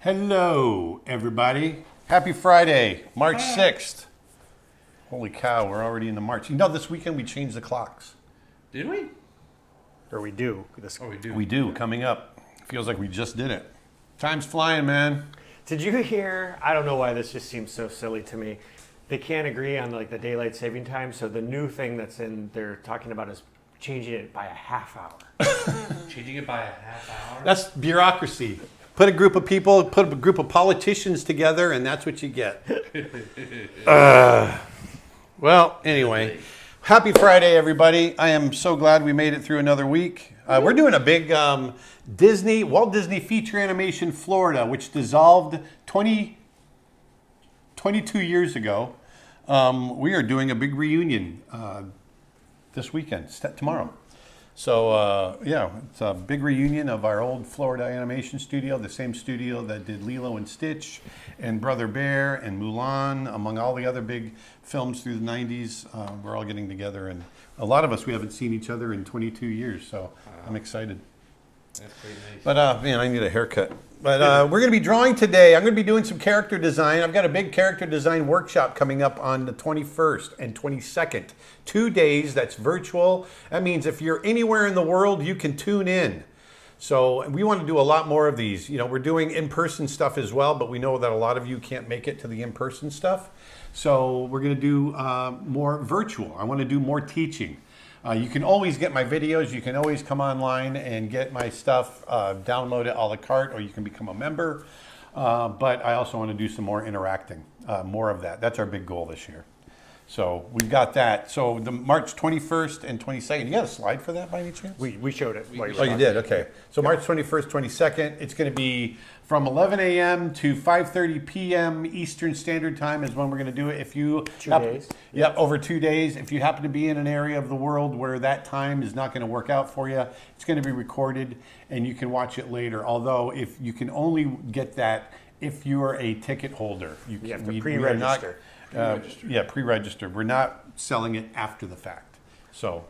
Hello, everybody. Happy Friday, March 6th. Holy cow, we're already into March. You know, this weekend we changed the clocks. Did we? Or we do. We do. We do, coming up. Feels like we just did it. Time's flying, man. Did you hear? I don't know why this just seems so silly to me. They can't agree on like the daylight saving time, so the new thing that's in they're talking about is changing it by a half hour. Changing it by a half hour? That's bureaucracy. Put a group of people, put a group of politicians together, and that's what you get. Well, anyway, happy Friday, everybody. I am so glad we made it through another week. We're doing a big Walt Disney Feature Animation Florida, which dissolved 22 years ago. We are doing a big reunion this weekend, tomorrow. So, yeah, it's a big reunion of our old Florida animation studio, the same studio that did Lilo and Stitch and Brother Bear and Mulan, among all the other big films through the 90s. We're all getting together, and a lot of us, we haven't seen each other in 22 years, so I'm excited. That's pretty nice. But, man, I need a haircut. But we're going to be drawing today. I'm going to be doing some character design. I've got a big character design workshop coming up on the 21st and 22nd. 2 days, that's virtual. That means if you're anywhere in the world, you can tune in. So we want to do a lot more of these. You know, we're doing in-person stuff as well, but we know that a lot of you can't make it to the in-person stuff. So we're going to do more virtual. I want to do more teaching. You can always get my videos. You can always come online and get my stuff, download it a la carte, or you can become a member. But I also want to do some more interacting, more of that. That's our big goal this year. So we've got that. So the March 21st and 22nd. You got a slide for that by any chance? We showed it. Oh, you did? Okay. So March 21st, 22nd, it's going to be from 11 a.m. to 5:30 p.m. Eastern Standard Time is when we're going to do it. If you 2 days. Yep, over 2 days. If you happen to be in an area of the world where that time is not going to work out for you, it's going to be recorded and you can watch it later. Although if you can only get that if you are a ticket holder. You have to pre-register. Pre-registered. We're not selling it after the fact. So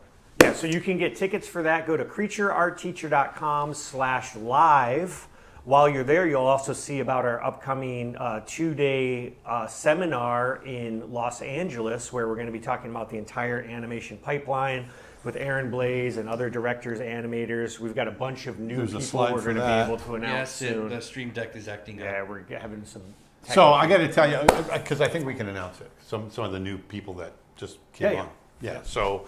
so you can get tickets for that. Go to creatureartteacher.com/live. While you're there, you'll also see about our upcoming 2-day seminar in Los Angeles, where we're going to be talking about the entire animation pipeline with Aaron Blaze and other directors, animators. We've got a bunch of new people we're going to be able to announce soon. The stream deck is acting up. Yeah, we're having some. So I got to tell you, because I think we can announce it. Some of the new people that just came on. Yeah. So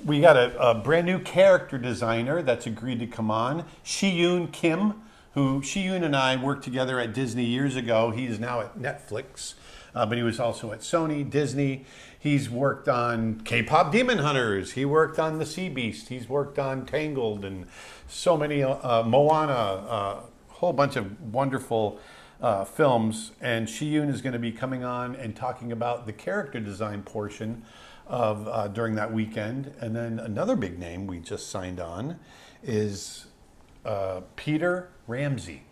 we got a brand new character designer that's agreed to come on, Shi-Yoon Kim, who Shi-Yoon and I worked together at Disney years ago. He is now at Netflix, but he was also at Sony, Disney. He's worked on K-pop Demon Hunters. He worked on The Sea Beast. He's worked on Tangled and so many Moana, a whole bunch of wonderful films. And Shi-Yoon is going to be coming on and talking about the character design portion of during that weekend. And then another big name we just signed on is Peter Ramsey.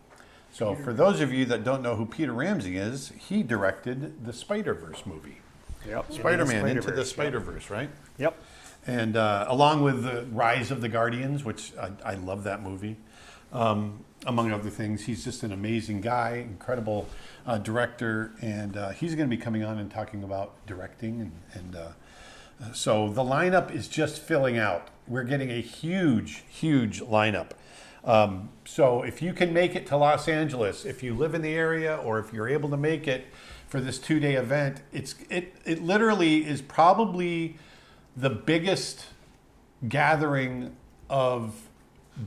So for those of you that don't know who Peter Ramsey is, he directed the Spider-Verse movie. Yep. Spider-Man Into the Spider-Verse, right? Yep. And along with the Rise of the Guardians, which I love that movie, among other things. He's just an amazing guy, incredible director, and he's going to be coming on and talking about directing. So the lineup is just filling out. We're getting a huge, huge lineup. So if you can make it to Los Angeles, if you live in the area, or if you're able to make it for this 2-day event, it literally is probably the biggest gathering of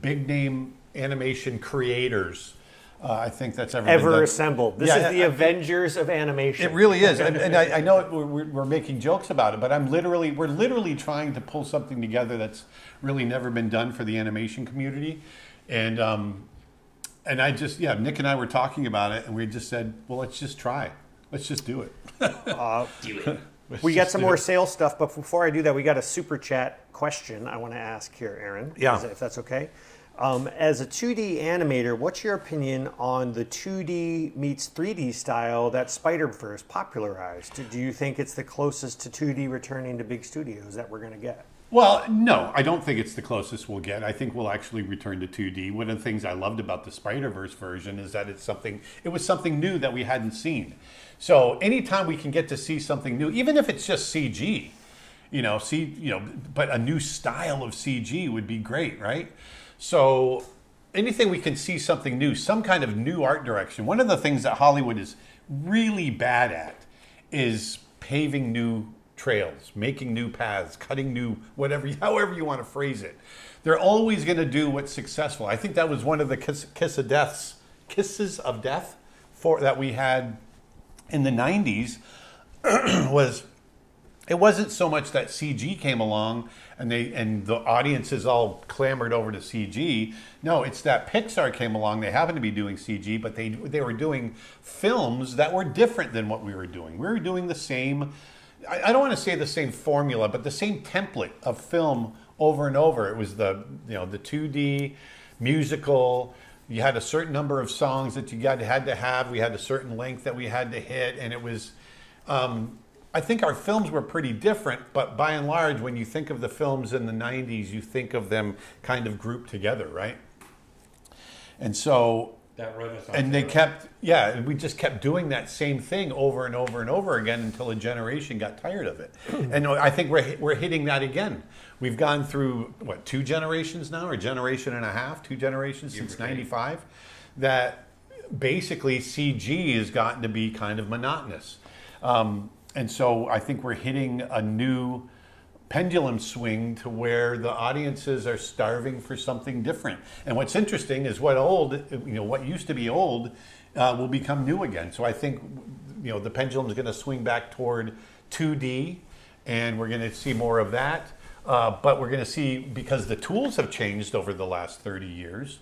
big name animation creators. I think that's ever been done. Assembled. This is the Avengers of animation. It really is, and I know we're making jokes about it, but we're literally trying to pull something together that's really never been done for the animation community, and I just Nick and I were talking about it, and we just said, well, let's just try, let's just do it. Do it. We got some more sales stuff, but before I do that, we got a super chat question I want to ask here, Aaron. Yeah, if that's okay. As a 2D animator, what's your opinion on the 2D meets 3D style that Spider-Verse popularized? Do you think it's the closest to 2D returning to big studios that we're going to get? Well, no, I don't think it's the closest we'll get. I think we'll actually return to 2D. One of the things I loved about the Spider-Verse version is that it was something new that we hadn't seen. So anytime we can get to see something new, even if it's just CG, but a new style of CG would be great, right? So anything we can see something new, some kind of new art direction. One of the things that Hollywood is really bad at is paving new trails, making new paths, cutting new however you want to phrase it. They're always going to do what's successful. I think that was one of the kisses of death that we had in the 90s was it wasn't so much that CG came along and the audiences all clamored over to CG. No, it's that Pixar came along. They happened to be doing CG, but they were doing films that were different than what we were doing. We were doing the same, I don't want to say the same formula, but the same template of film over and over. It was the 2D musical. You had a certain number of songs that you had to have. We had a certain length that we had to hit, and it was. I think our films were pretty different, but by and large, when you think of the films in the 90s, you think of them kind of grouped together, right? And so, That Renaissance and they era. kept, and we just kept doing that same thing over and over and over again until a generation got tired of it. And I think we're hitting that again. We've gone through, 2 generations now, or generation and a half, 2 generations since 95, that basically CG has gotten to be kind of monotonous. And so I think we're hitting a new pendulum swing to where the audiences are starving for something different. And what's interesting is what used to be old will become new again. So I think, the pendulum is going to swing back toward 2D, and we're going to see more of that. But we're going to see, because the tools have changed over the last 30 years,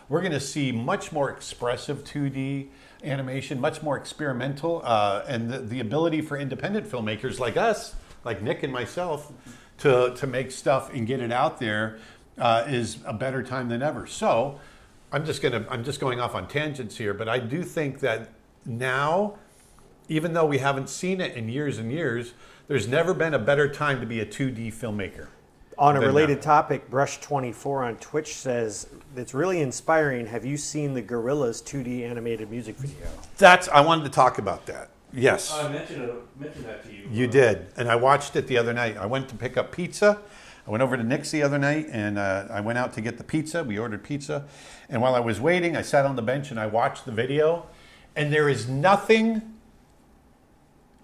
we're going to see much more expressive 2D animation, much more experimental, and the ability for independent filmmakers like us, like Nick and myself, to make stuff and get it out there is a better time than ever. So I'm just going off on tangents here, but I do think that now, even though we haven't seen it in years and years, there's never been a better time to be a 2D filmmaker. On a related topic, Brush24 on Twitch says, it's really inspiring. Have you seen the Gorillaz 2D animated music video? I wanted to talk about that. Yes. I mentioned that to you. You did. And I watched it the other night. I went to pick up pizza. I went over to Nick's the other night, and I went out to get the pizza. We ordered pizza. And while I was waiting, I sat on the bench and I watched the video. And there is nothing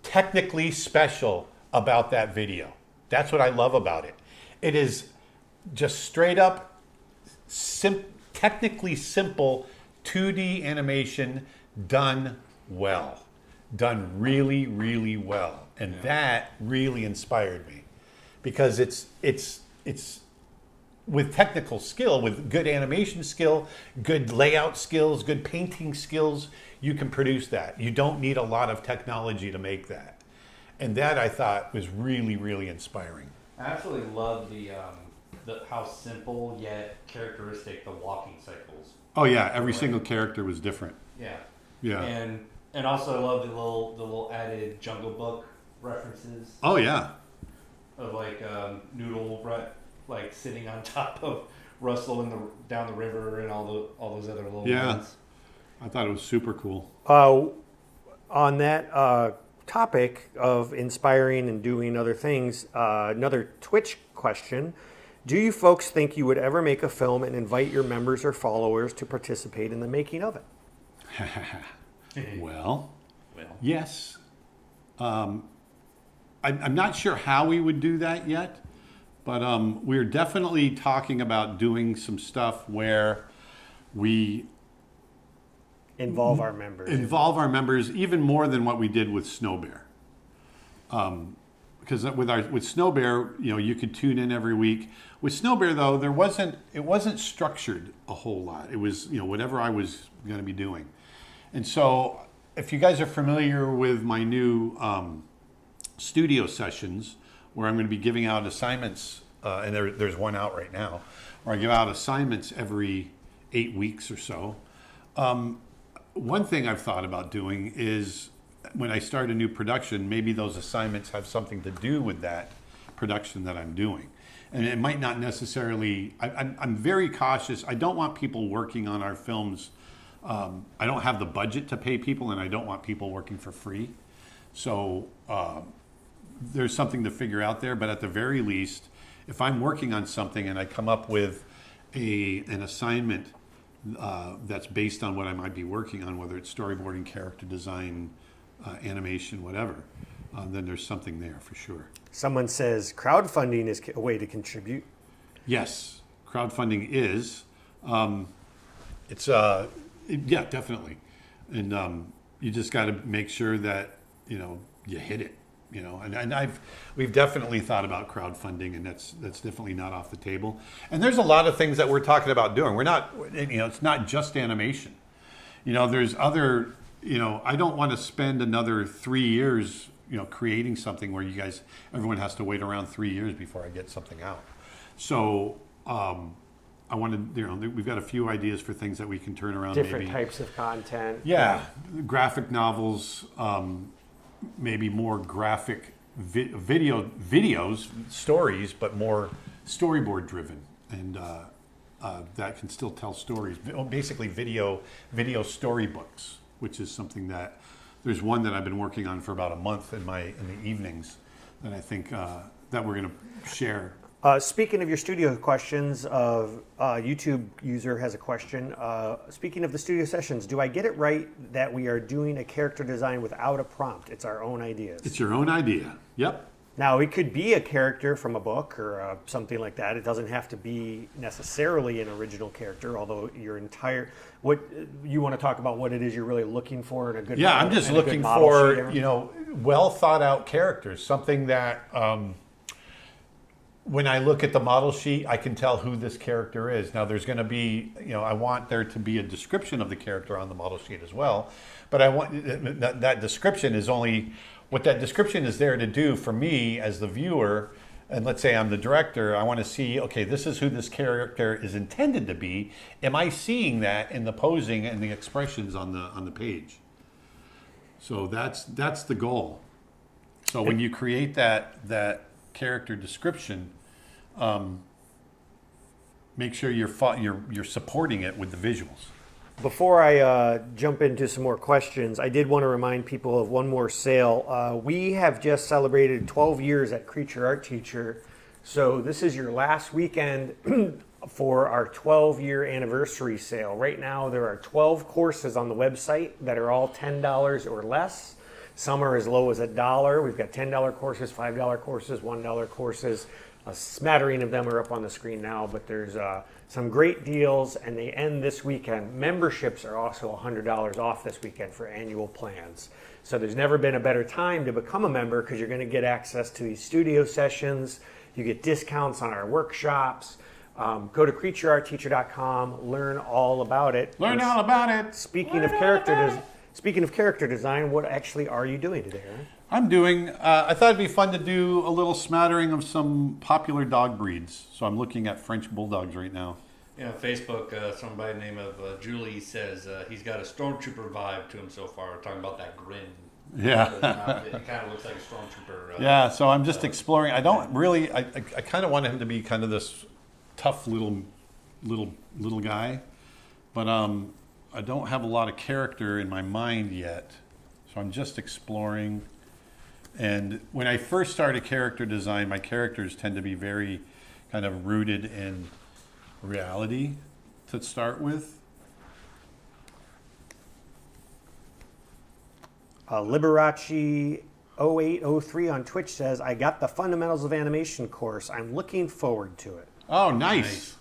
technically special about that video. That's what I love about it. It is just straight up, technically simple 2D animation done well. Done really, really well. And that really inspired me. Because it's with technical skill, with good animation skill, good layout skills, good painting skills, you can produce that. You don't need a lot of technology to make that. And that, I thought, was really, really inspiring. I absolutely love the how simple yet characteristic the walking cycles. Oh yeah, every single character was different. Yeah. Yeah. And also I love the little added Jungle Book references Oh yeah. of like Noodle like sitting on top of Russell down the river and all those other little ones. I thought it was super cool. On that topic of inspiring and doing other things, another Twitch question. Do you folks think you would ever make a film and invite your members or followers to participate in the making of it? Well, yes. I'm not sure how we would do that yet, but we're definitely talking about doing some stuff where we Involve our members even more than what we did with Snow Bear. Because with Snow Bear, you could tune in every week. With Snow Bear though, it wasn't structured a whole lot. It was whatever I was going to be doing. And so if you guys are familiar with my new studio sessions, where I'm going to be giving out assignments, and there's one out right now, where I give out assignments every 8 weeks or so. One thing I've thought about doing is when I start a new production, maybe those assignments have something to do with that production that I'm doing. And it might not necessarily, I'm very cautious. I don't want people working on our films. I don't have the budget to pay people, and I don't want people working for free. So there's something to figure out there. But at the very least, if I'm working on something and I come up with an assignment that's based on what I might be working on, whether it's storyboarding, character design, animation, whatever, then there's something there for sure. Someone says crowdfunding is a way to contribute. Yes, crowdfunding is. Yeah, definitely. And you just got to make sure that, you hit it. And we've definitely thought about crowdfunding, and that's definitely not off the table. And there's a lot of things that we're talking about doing. We're not, it's not just animation. There's other, I don't want to spend another 3 years, creating something where everyone has to wait around 3 years before I get something out. So I wanted, we've got a few ideas for things that we can turn around. Different types of content. Yeah, graphic novels. Maybe more graphic videos, stories, but more storyboard driven, and that can still tell stories. Basically, video storybooks, which is something that there's one that I've been working on for about a month in the evenings, that I think that we're going to share. Speaking of your studio questions, YouTube user has a question. Speaking of the studio sessions, do I get it right that we are doing a character design without a prompt? It's our own ideas. It's your own idea. Yep. Now, it could be a character from a book or something like that. It doesn't have to be necessarily an original character, although what you want to talk about what it is you're really looking for in a good I'm just looking for, well thought out characters, something that when I look at the model sheet, I can tell who this character is. Now, there's going to be, I want there to be a description of the character on the model sheet as well. But I want that description is only what that description is there to do for me as the viewer. And let's say I'm the director. I want to see, okay, this is who this character is intended to be. Am I seeing that in the posing and the expressions on the page? So that's the goal. So when you create that character description, make sure you're supporting it with the visuals. Before I jump into some more questions, I did want to remind people of one more sale. We have just celebrated 12 years at Creature Art Teacher, so this is your last weekend for our 12-year anniversary sale. Right now, there are 12 courses on the website that are all $10 or less. Some are as low as $1. We've got $10 courses, $5 courses, $1 courses. A smattering of them are up on the screen now, but there's some great deals, and they end this weekend. Memberships are also $100 off this weekend for annual plans. So there's never been a better time to become a member because you're going to get access to these studio sessions. You get discounts on our workshops. Go to creatureartteacher.com, learn all about it. Learn all about it. Speaking of character design, what actually are you doing today, Aaron? I'm doing, I thought it'd be fun to do a little smattering of some popular dog breeds. So I'm looking at French Bulldogs right now. Yeah, Facebook, somebody by the name of Julie says he's got a stormtrooper vibe to him so far, talking about that grin. Yeah. It kind of looks like a stormtrooper. Yeah, so I'm just exploring. I don't really, I kind of want him to be kind of this tough little guy. But I don't have a lot of character in my mind yet. So I'm just exploring. And when I first started character design, my characters tend to be very kind of rooted in reality to start with. Liberace 0803 on Twitch says, I got the Fundamentals of Animation course. I'm looking forward to it. Oh, nice.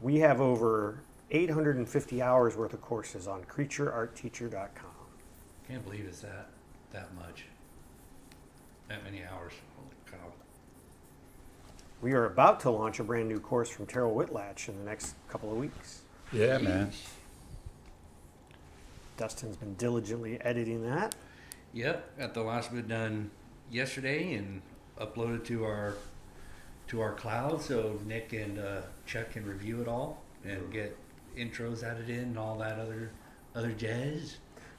We have over 850 hours worth of courses on creatureartteacher.com. Can't believe it's that much. That many hours. Holy cow. We are about to launch a brand new course from Terrell Whitlatch in the next couple of weeks. Yeah, man. Dustin's been diligently editing that. Yep, got the last bit done yesterday and uploaded to our cloud, so Nick and Chuck can review it all and get intros added in and all that other jazz.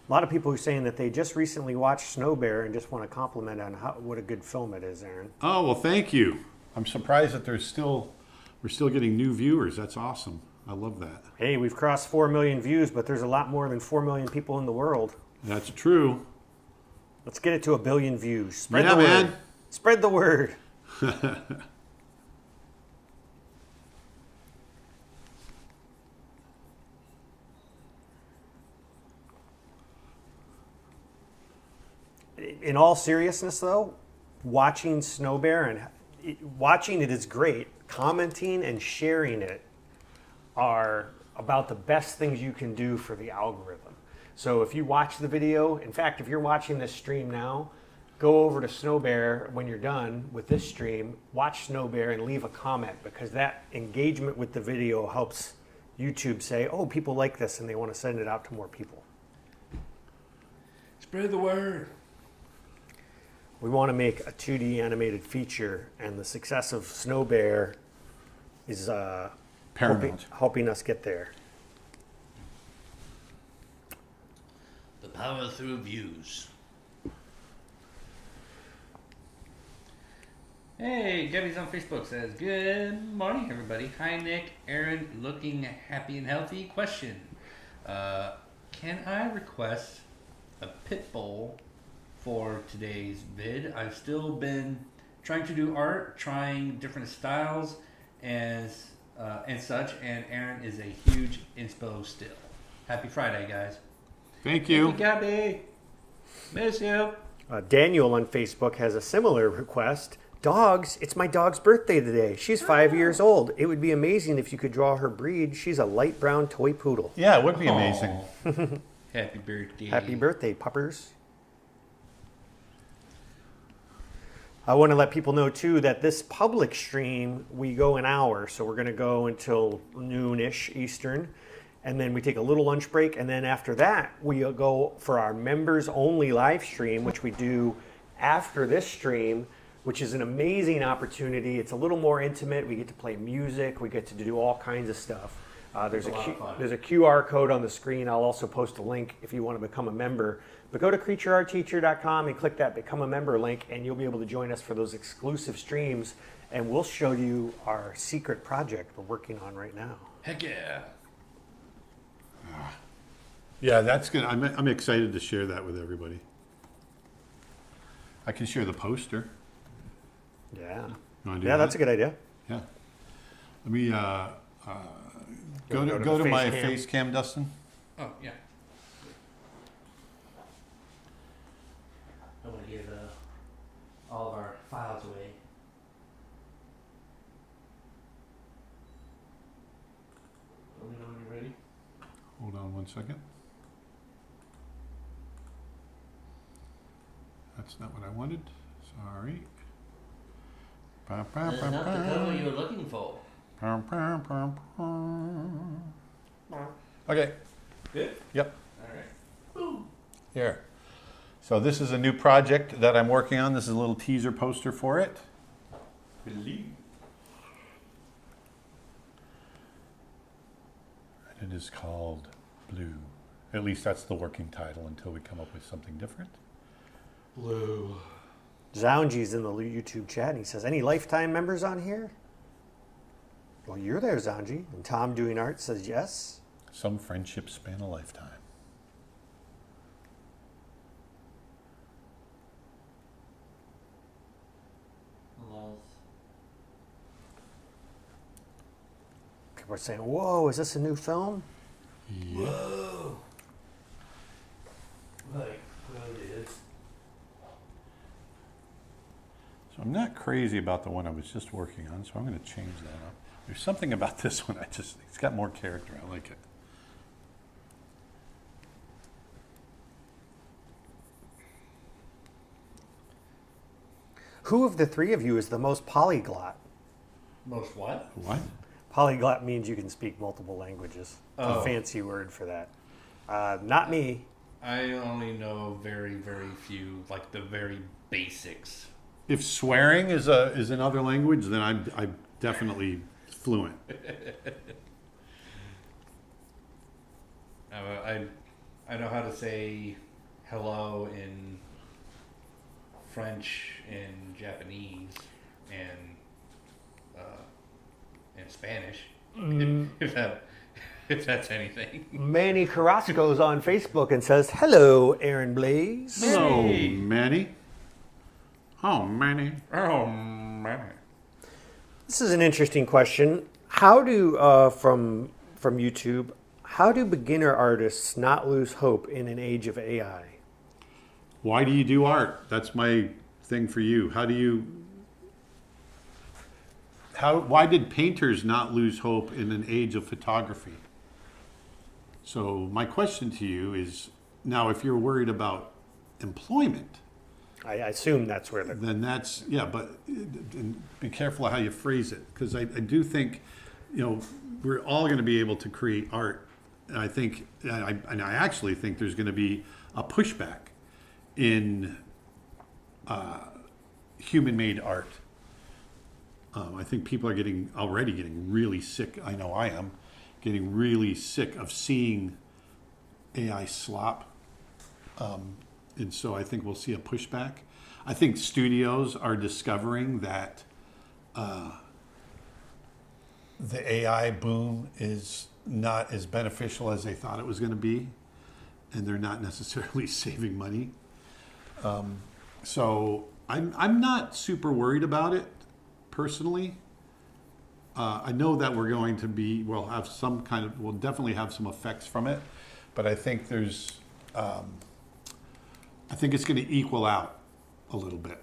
A lot of people are saying that they just recently watched Snow Bear and just want to compliment on what a good film it is, Aaron. Oh, well, thank you. I'm surprised that we're still getting new viewers. That's awesome. I love that. Hey, we've crossed 4 million views, but there's a lot more than 4 million people in the world. That's true. Let's get it to 1 billion views. Spread Yeah, the word. man. Spread the word. In all seriousness, though, watching Snow Bear and watching it is great. Commenting and sharing it are about the best things you can do for the algorithm. So if you watch the video, in fact, if you're watching this stream now, go over to Snow Bear when you're done with this stream, watch Snow Bear and leave a comment, because that engagement with the video helps YouTube say, oh, people like this and they want to send it out to more people. Spread the word. We want to make a 2D animated feature, and the success of Snow Bear is Paramount. helping us get there. The power through views. Hey, Gabby's on Facebook says, good morning, everybody. Hi, Nick. Aaron, looking happy and healthy. Question. Can I request a pit bull for today's vid? I've still been trying to do art, trying different styles and such, and Aaron is a huge inspo still. Happy Friday, guys. Thank you. Thank you, Gabby. Miss you. Daniel on Facebook has a similar request. Dogs, it's my dog's birthday today. She's 5 years old. It would be amazing if you could draw her breed. She's a light brown toy poodle. Yeah, it would be amazing. Happy birthday. Happy birthday, puppers. I want to let people know, too, that this public stream, we go an hour. So we're going to go until noon-ish Eastern. And then we take a little lunch break. And then after that, we'll go for our members-only live stream, which we do after this stream, which is an amazing opportunity. It's a little more intimate. We get to play music. We get to do all kinds of stuff. There's a QR code on the screen. I'll also post a link if you want to become a member. But go to creatureartteacher.com and click that Become a Member link, and you'll be able to join us for those exclusive streams. And we'll show you our secret project we're working on right now. Heck yeah. Yeah, that's good. I'm excited to share that with everybody. I can share the poster. Yeah. You wanna do Yeah, that? that's a good idea. Yeah. Let me go to my face cam, Dustin. Oh, yeah. I want to give all of our files away. Let me know when you're ready. Hold on one second. That's not what I wanted. Sorry. Not the cover you were looking for. Okay. Good? Yep. All right. Boom. Here. So this is a new project that I'm working on. This is a little teaser poster for it. Believe. And it is called Blue. At least that's the working title until we come up with something different. Blue. Zounji's in the YouTube chat, and he says, any Lifetime members on here? Well, you're there, Zounji. And Tom Doing Art says yes. Some friendships span a lifetime. Love. People are saying, whoa, is this a new film? Yeah. Whoa. Like, well, it is. So I'm not crazy about the one I was just working on, so I'm going to change that up. There's something about this one, it's got more character. I like it. Who of the three of you is the most polyglot? Most what? What? Polyglot means you can speak multiple languages. Oh. A fancy word for that. Not me. I only know very, very few, like the very basics. If swearing is another language, then I'm definitely fluent. I know how to say hello in French and Japanese and in Spanish, if that's anything. Manny Carrasco's on Facebook and says, "Hello, Aaron Blaze." Hello, Hey. Manny. Oh, Manny. Oh man. This is an interesting question. How do from YouTube? How do beginner artists not lose hope in an age of AI? Why do you do art? That's my thing for you. Why did painters not lose hope in an age of photography? So my question to you is, now if you're worried about employment, I assume that's where they're. then that's, yeah, but be careful how you phrase it, because I do think, we're all going to be able to create art. And I think, and I actually think there's going to be a pushback in human-made art. I think people are already getting really sick. I know I am getting really sick of seeing AI slop. And so I think we'll see a pushback. I think studios are discovering that the AI boom is not as beneficial as they thought it was going to be, and they're not necessarily saving money. So I'm not super worried about it personally. I know that we're going to we'll definitely have some effects from it, but I think I think it's going to equal out a little bit.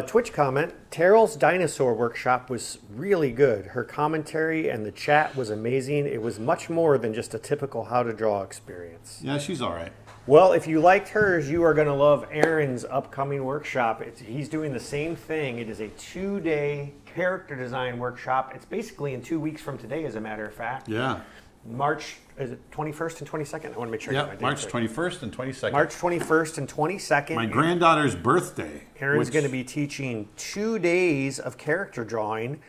Twitch comment, Terrell's dinosaur workshop was really good. Her commentary and the chat was amazing. It was much more than just a typical how to draw experience. Yeah, she's all right. Well, if you liked hers, you are going to love Aaron's upcoming workshop. He's doing the same thing. It is a 2-day character design workshop. It's basically in 2 weeks from today, as a matter of fact. Yeah. March, is it 21st and 22nd? I want to make sure I get my Yeah, dates March right. 21st and 22nd. March 21st and 22nd. My granddaughter's birthday. Aaron's going to be teaching 2 days of character drawing.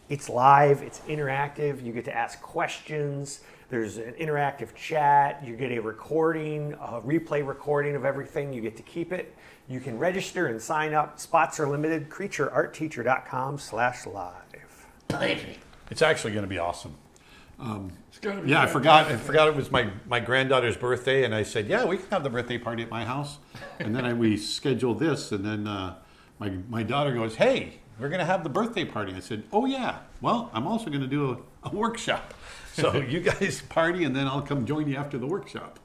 It's live, it's interactive. You get to ask questions. There's an interactive chat. You get a recording, a replay recording of everything. You get to keep it. You can register and sign up. Spots are limited. creatureartteacher.com/live. It's actually going to be awesome. It's gonna be Yeah, I forgot it was my granddaughter's birthday, and I said, yeah, we can have the birthday party at my house. And then we scheduled this, and then my daughter goes, hey, we're going to have the birthday party. I said, oh, yeah. Well, I'm also going to do a workshop. So you guys party, and then I'll come join you after the workshop.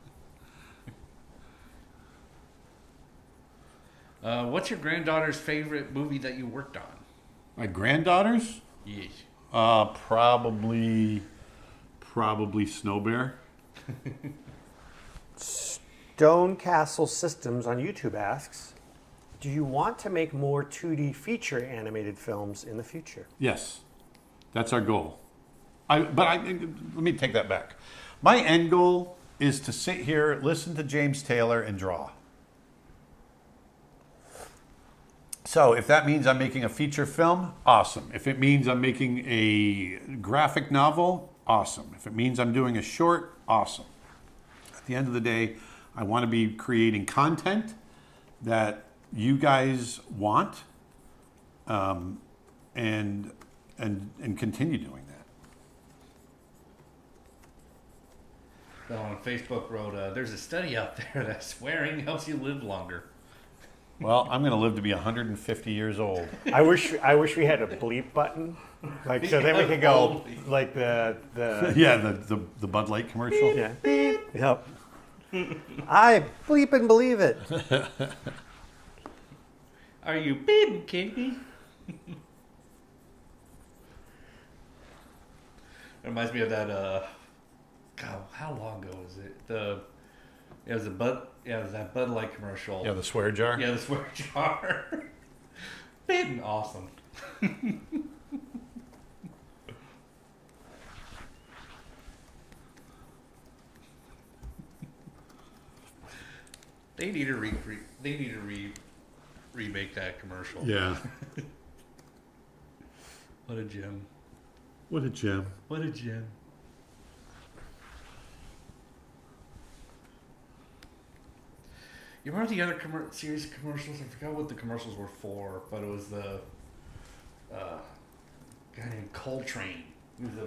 What's your granddaughter's favorite movie that you worked on? My granddaughter's? Yes. Probably Snow Bear. Stone Castle Systems on YouTube asks, do you want to make more 2D feature animated films in the future? Yes, that's our goal. Let me take that back. My end goal is to sit here, listen to James Taylor, and draw. So if that means I'm making a feature film, awesome. If it means I'm making a graphic novel, awesome. If it means I'm doing a short, awesome. At the end of the day, I want to be creating content that you guys want, and continue doing that. So on Facebook wrote, there's a study out there that swearing helps you live longer. Well, I'm going to live to be 150 years old. I wish we had a bleep button, like so then we could go like the Yeah, the Bud Light commercial. yeah beep. Yep. I bleep and believe it. Are you beep, Katie? It reminds me of that. God, how long ago was it? It was that Bud Light commercial. Yeah, the swear jar. Yeah, the swear jar. Been awesome. They need to remake that commercial. Yeah. What a gem. What a gem. What a gem. You remember the other series of commercials? I forgot what the commercials were for, but it was guy named Coltrane. He was a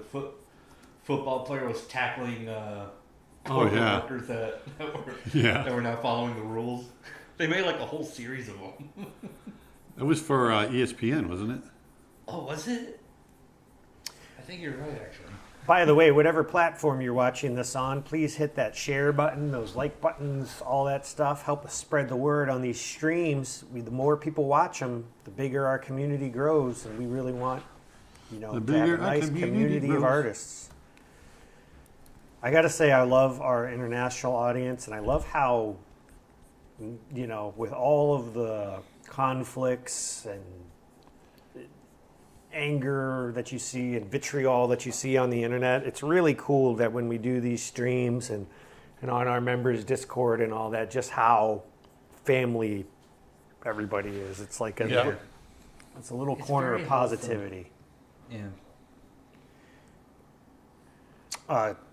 football player. Was tackling workers that were not following the rules. They made like a whole series of them. It was for ESPN, wasn't it? Oh, was it? I think you're right, actually. By the way, whatever platform you're watching this on, please hit that share button, those like buttons, all that stuff. Help us spread the word on these streams. The more people watch them, the bigger our community grows, and we really want, to have a nice community of artists. I got to say, I love our international audience, and I love how, with all of the conflicts and anger that you see and vitriol that you see on the internet, it's really cool that when we do these streams and on our members Discord and all that, just how family everybody is. It's like it's a little corner of positivity. Yeah.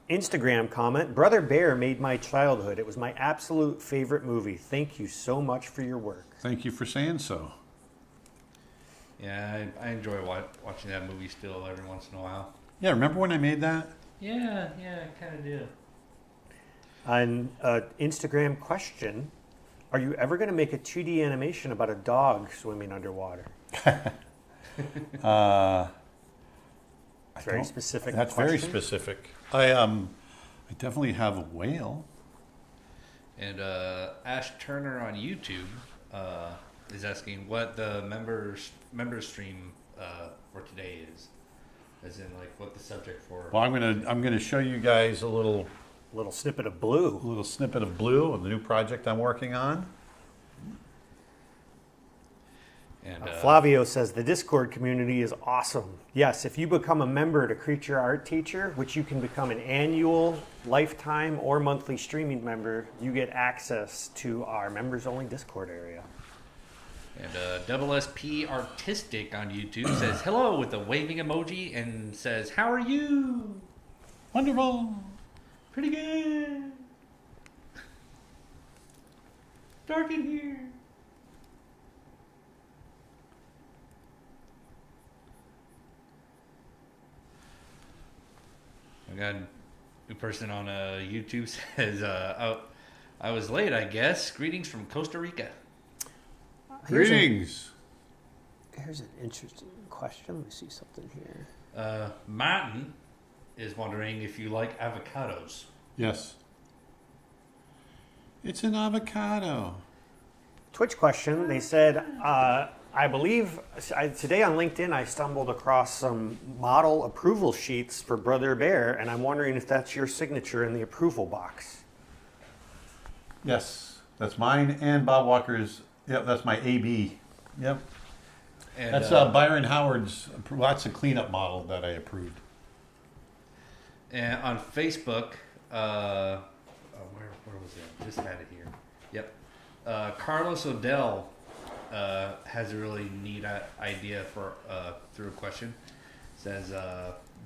Instagram comment, Brother Bear made my childhood. It was my absolute favorite movie. Thank you so much for your work. Thank you for saying so. Yeah, I enjoy watching that movie still every once in a while. Yeah, remember when I made that? Yeah, I kind of do. An Instagram question, are you ever going to make a 2D animation about a dog swimming underwater? Very specific. That's question. very specific. I definitely have a whale. And Ash Turner on YouTube is asking what the member stream for today is, as in like what the subject for. Well, I'm gonna show you guys a little snippet of blue. A little snippet of blue of the new project I'm working on. And Flavio says the Discord community is awesome. Yes, if you become a member to Creature Art Teacher, which you can become an annual, lifetime, or monthly streaming member, you get access to our members-only Discord area. And Double SP Artistic on YouTube says hello with a waving emoji and says, "How are you?" Wonderful. Pretty good. Dark in here. I got a new person on YouTube says, I was late, I guess. Greetings from Costa Rica. Greetings. Here's an interesting question. Let me see something here. Martin is wondering if you like avocados. Yes. It's an avocado. Twitch question. They said, I believe today on LinkedIn I stumbled across some model approval sheets for Brother Bear, and I'm wondering if that's your signature in the approval box. Yes, that's mine and Bob Walker's. Yep, that's my AB. Yep. And, That's Byron Howard's. That's a cleanup model that I approved. And on Facebook, where was it? Just had it here. Yep. Carlos Odell has a really neat idea for through a question. Says,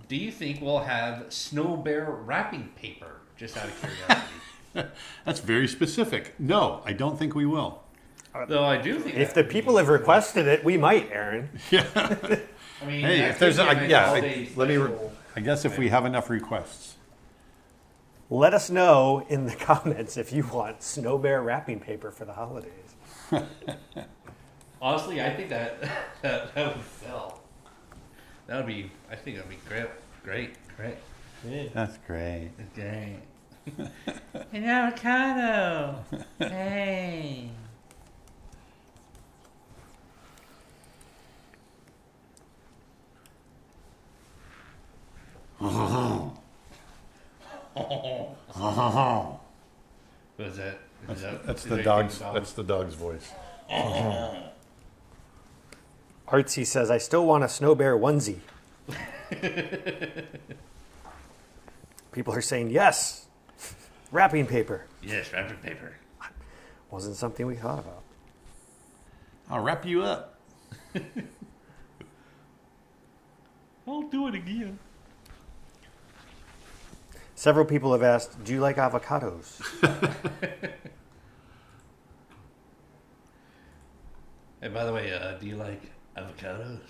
do you think we'll have snow bear wrapping paper? Just out of curiosity. That's very specific. No, I don't think we will. Though I do think if the people have requested it, we might, Aaron. Yeah. I mean, Hey, if there's I guess if we have enough requests. Let us know in the comments if you want snow bear wrapping paper for the holidays. Honestly, I think that would sell. I think that'd be great. Yeah. That's great. Great. An avocado. Hey. What is that? That's the dog's. That's the dog's voice. Artsy says, I still want a snow bear onesie. People are saying, yes, wrapping paper. Yes, wrapping paper. Wasn't something we thought about. I'll wrap you up. I'll do it again. Several people have asked, do you like avocados? Hey, by the way, do you like avocados?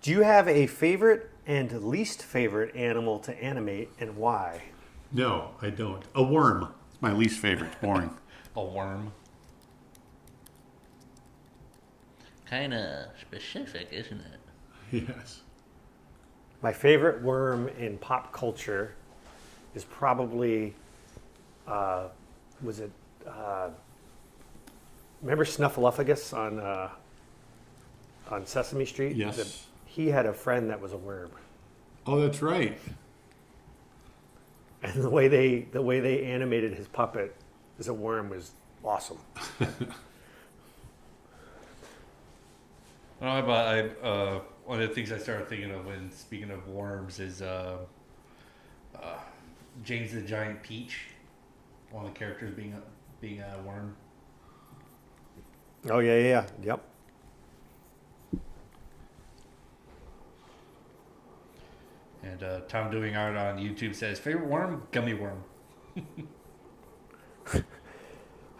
Do you have a favorite and least favorite animal to animate, and why? No, I don't. A worm. It's my least favorite. It's boring. A worm. Kind of specific, isn't it? Yes. My favorite worm in pop culture is probably, remember Snuffleupagus on Sesame Street? Yes. He had a friend that was a worm. Oh, that's right. And the way they animated his puppet as a worm was awesome. One of the things I started thinking of when speaking of worms is James the Giant Peach. One of the characters being a worm. Oh yeah, yep. And Tom Doing Art on YouTube says, favorite worm? Gummy worm.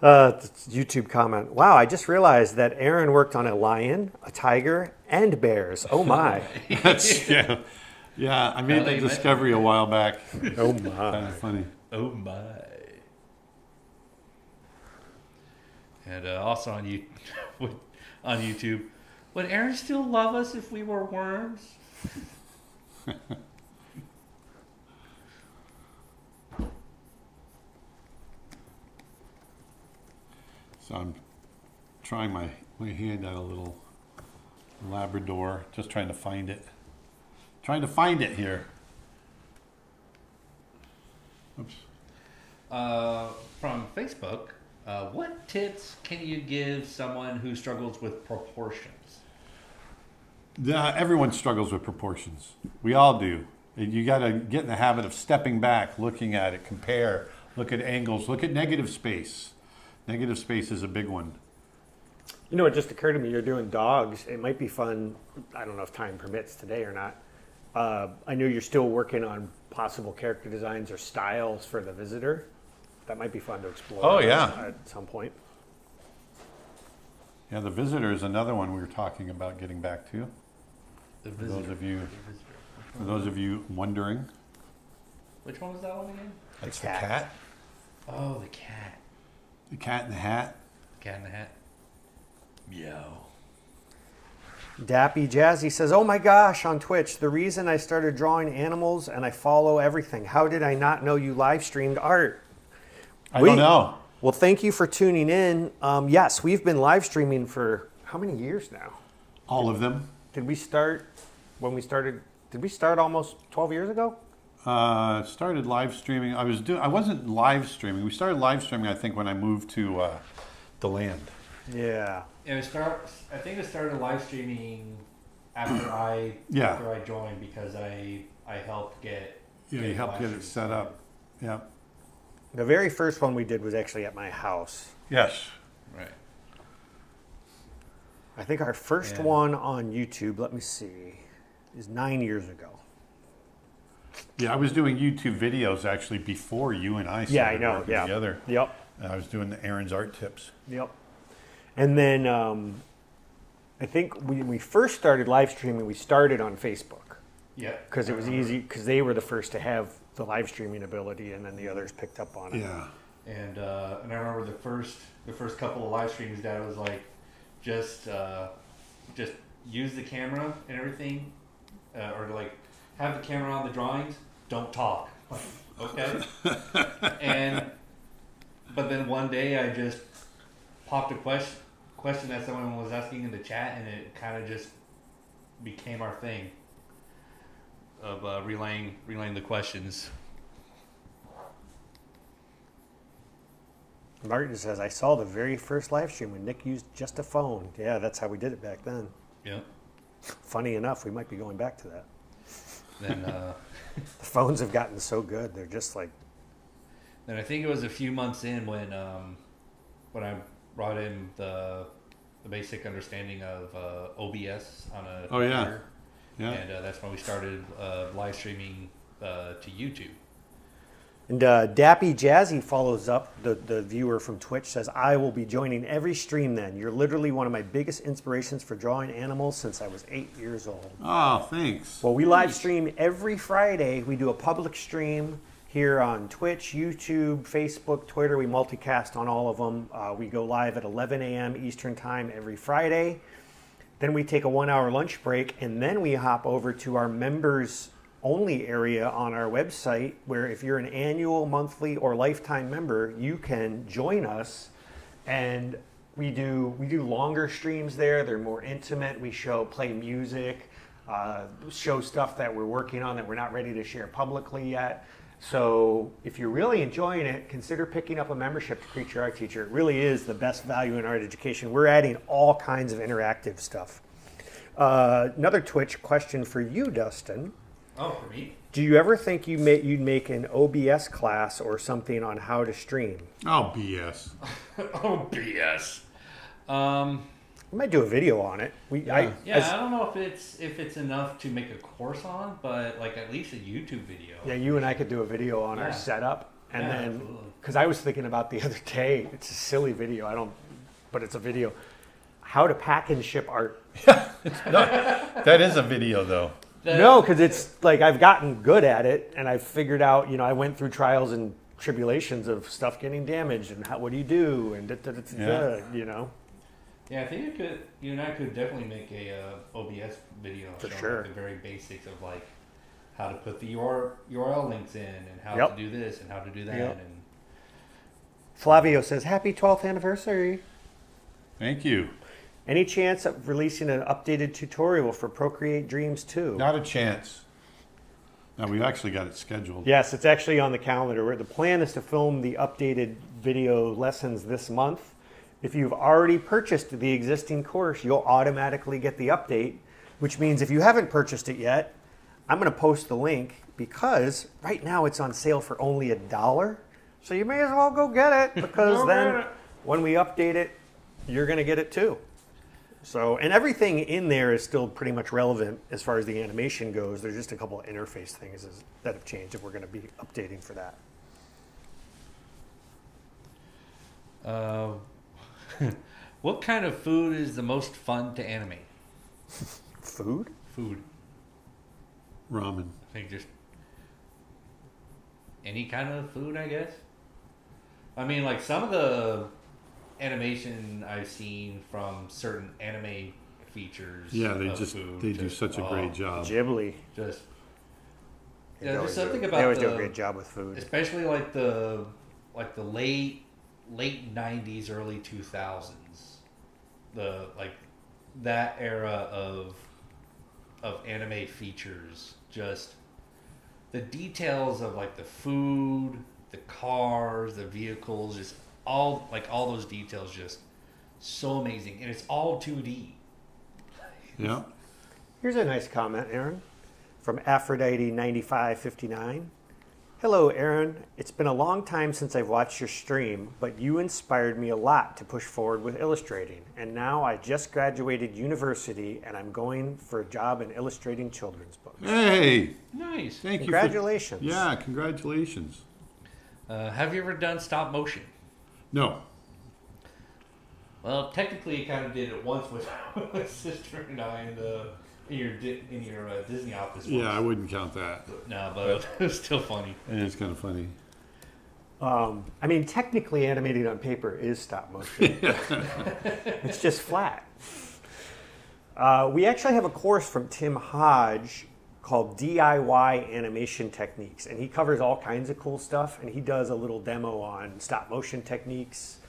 YouTube comment. Wow, I just realized that Aaron worked on a lion, a tiger, and bears. Oh my. That's, yeah. Yeah, I made that discovery a while back. Oh my. Kind of funny. Oh my. And also on YouTube, would Aaron still love us if we were worms? So I'm trying my hand at a little Labrador, just trying to find it. Trying to find it here. Oops. From Facebook, what tips can you give someone who struggles with proportions? Everyone struggles with proportions. We all do. You got to get in the habit of stepping back, looking at it, compare, look at angles, look at negative space. Negative space is a big one. You know, it just occurred to me, you're doing dogs. It might be fun. I don't know if time permits today or not. I know you're still working on possible character designs or styles for the visitor. That might be fun to explore. Oh, yeah. At some point. Yeah, the visitor is another one we were talking about getting back to. For those of you wondering. Which one was that one again? That's the cat. Oh, the cat. The Cat in the Hat. Cat in the Hat. Meow. Dappy Jazzy says, oh my gosh, on Twitch, the reason I started drawing animals and I follow everything. How did I not know you live streamed art? I don't know. Well, thank you for tuning in. Yes, we've been live streaming for how many years now? All of them. Did we start almost 12 years ago? Started live streaming. I wasn't live streaming. We started live streaming, I think, when I moved to the land. Yeah. And I think it started live streaming after I joined because I helped get You helped get it set up. Yeah. The very first one we did was actually at my house. Yes. Right. I think our first one on YouTube, let me see, is 9 years ago. Yeah, I was doing YouTube videos actually before you and I started working together. Yep. I was doing the Aaron's art tips. Yep. And then I think when we first started live streaming, we started on Facebook. Yeah. Because it was easy, because they were the first to have the live streaming ability, and then the others picked up on it. Yeah. And I remember the first couple of live streams, Dad was like, just use the camera and everything, or like have the camera on the drawings. Don't talk. Like, okay. But then one day I just popped a question that someone was asking in the chat, and it kind of just became our thing of relaying the questions. Martin says, I saw the very first live stream when Nick used just a phone. Yeah, that's how we did it back then. Yeah. Funny enough, we might be going back to that. Then the phones have gotten so good. They're just like... Then I think it was a few months in when I brought in the basic understanding of OBS on a computer. Yeah. And that's when we started live streaming to YouTube. And Dappy Jazzy follows up, the viewer from Twitch says, I will be joining every stream then. You're literally one of my biggest inspirations for drawing animals since I was 8 years old. Oh, thanks. Well, we live stream every Friday. We do a public stream here on Twitch, YouTube, Facebook, Twitter. We multicast on all of them. We go live at 11 a.m. Eastern Time every Friday. Then we take a 1 hour lunch break, and then we hop over to our members only area on our website, where if you're an annual, monthly, or lifetime member, you can join us. And we do longer streams there. They're more intimate. We play music, show stuff that we're working on that we're not ready to share publicly yet. So if you're really enjoying it, consider picking up a membership to Creature Art Teacher. It really is the best value in art education. We're adding all kinds of interactive stuff. Another Twitch question for you, Dustin. Oh, for me? Do you ever think you'd make an OBS class or something on how to stream? Oh, BS. Oh, BS. We might do a video on it. I don't know if it's enough to make a course on, but like at least a YouTube video. Yeah, you and I could do a video on our setup, and then because I was thinking about the other day, it's a silly video. But it's a video. How to pack and ship art. That is a video, though. No, because it's like I've gotten good at it, and I've figured out. I went through trials and tribulations of stuff getting damaged, and what do you do, and Yeah, I think you and I could definitely make a OBS video for showing sure. Like the very basics of like how to put the URL links in and how to do this and how to do that. Yep. And Flavio says, "Happy 12th anniversary." Thank you. Any chance of releasing an updated tutorial for Procreate Dreams 2? Not a chance. No, we've actually got it scheduled. Yes, it's actually on the calendar. The plan is to film the updated video lessons this month. If you've already purchased the existing course, you'll automatically get the update, which means if you haven't purchased it yet, I'm going to post the link because right now it's on sale for only $1. So you may as well go get it because then when we update it, you're going to get it too. So, and everything in there is still pretty much relevant as far as the animation goes. There's just a couple of interface things that have changed that we're going to be updating for that. What kind of food is the most fun to animate? Food? Food. Ramen. I think just any kind of food, I guess. I mean, like some of the animation I've seen from certain anime features. Yeah, they food, do such a great job. Ghibli. Just They there's something about they always do a great job with food. especially like the late 90s, early 2000s. The like that era of anime features, just the details of like the food, the cars, the vehicles, just all those details, just so amazing, and it's all 2D. Yeah. Here's a nice comment, Aaron, from Aphrodite9559. Hello, Aaron. It's been a long time since I've watched your stream, but you inspired me a lot to push forward with illustrating. And now I just graduated university, and I'm going for a job in illustrating children's books. Hey. Nice. Thank you. Congratulations. Yeah, congratulations. Have you ever done stop motion? No. Well, technically, I kind of did it once with my sister and I in your Disney office. Yeah, once. I wouldn't count that. No, but it was still funny. And it's kind of funny. I mean, technically animating on paper is stop motion. It's just flat. We actually have a course from Tim Hodge called DIY Animation Techniques, and he covers all kinds of cool stuff, and he does a little demo on stop motion techniques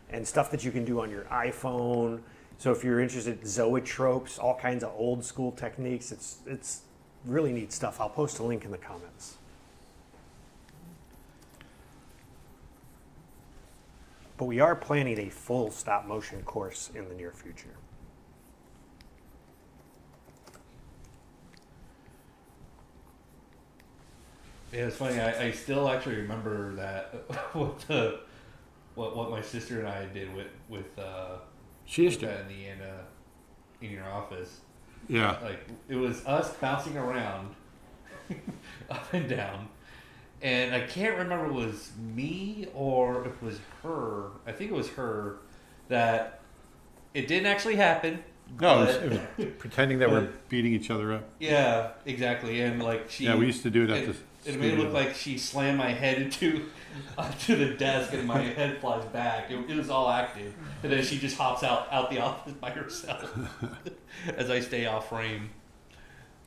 and stuff that you can do on your iPhone. So if you're interested in zoetropes, all kinds of old school techniques, it's really neat stuff. I'll post a link in the comments. But we are planning a full stop motion course in the near future. Yeah, it's funny. I still actually remember that what my sister and I did with She used that to. in your office. Yeah. Like it was us bouncing around up and down, And I can't remember if it was me or if it was her. I think it was her that it didn't actually happen. No, but- it was pretending that we're beating each other up. Yeah, exactly. And like she. Yeah, we used to do it at the It made it look studio. like she slammed my head onto the desk and my head flies back. It was all acted. And then she just hops out the office by herself as I stay off frame.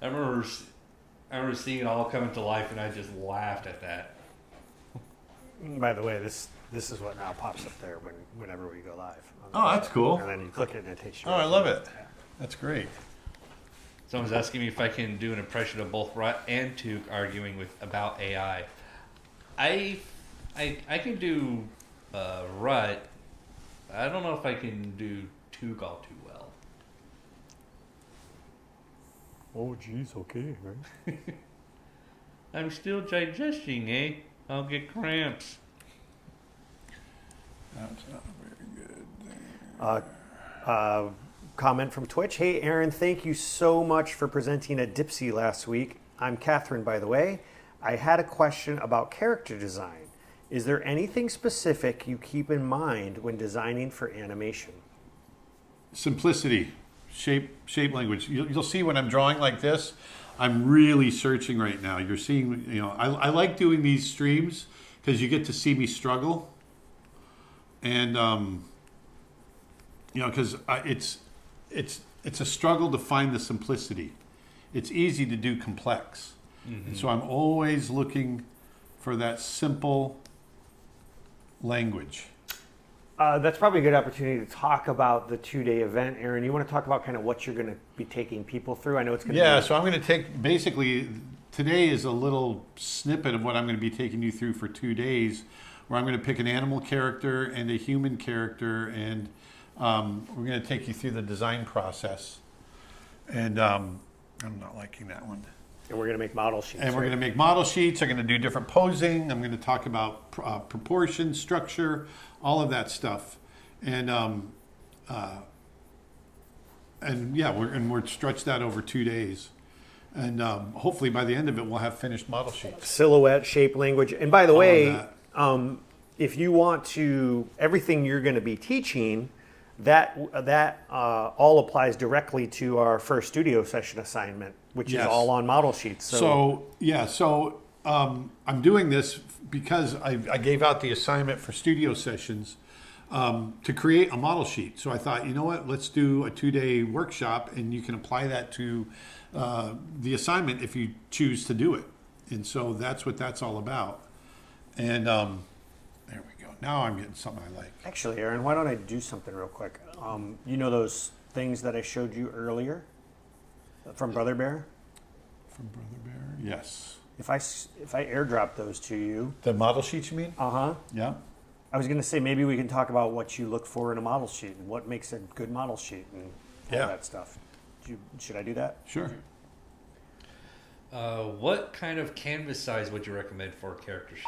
I remember seeing it all coming to life, and I just laughed at that. By the way, this is what now pops up there whenever we go live. Oh, that's cool. And then you click it and it takes you. Oh, I love it. That's great. Someone's asking me if I can do an impression of both Rut and Took arguing about AI. I can do Rut. I don't know if I can do Took all too well. Oh, geez, okay, right? I'm still digesting, eh? I'll get cramps. That's not very good. Comment from Twitch. Hey, Aaron, thank you so much for presenting at Dipsy last week. I'm Catherine, by the way. I had a question about character design. Is there anything specific you keep in mind when designing for animation? Simplicity, shape language. You'll see when I'm drawing like this, I'm really searching right now. You're seeing, I like doing these streams because you get to see me struggle. And, because it's a struggle to find the simplicity. It's easy to do complex. Mm-hmm. And so I'm always looking for that simple language. That's probably a good opportunity to talk about the 2-day event. Aaron, you want to talk about kind of what you're going to be taking people through? I know it's going to be... Yeah, so I'm going to take, basically, today is a little snippet of what I'm going to be taking you through for 2 days, where I'm going to pick an animal character and a human character, and we're going to take you through the design process. And I'm not liking that one. And we're going to make model sheets. And we're going to make model sheets. I'm going to do different posing. I'm going to talk about proportion, structure, all of that stuff. And we're stretched that over 2 days. And hopefully by the end of it, we'll have finished model sheets. Silhouette, shape, language. And by the way, that. if you want to, everything you're going to be teaching, that all applies directly to our first studio session assignment, which is all on model sheets. So I'm doing this because I gave out the assignment for studio sessions to create a model sheet. So I thought, you know what, let's do a 2-day workshop, and you can apply that to the assignment if you choose to do it. And so that's what that's all about. And there we go. Now I'm getting something I like. Actually, Aaron, why don't I do something real quick? You know those things that I showed you earlier from Brother Bear? From Brother Bear? Yes. If I airdrop those to you. The model sheets, you mean? Uh-huh. Yeah. I was going to say maybe we can talk about what you look for in a model sheet and what makes a good model sheet and all that stuff. Should I do that? Sure. What kind of canvas size would you recommend for a character sheet?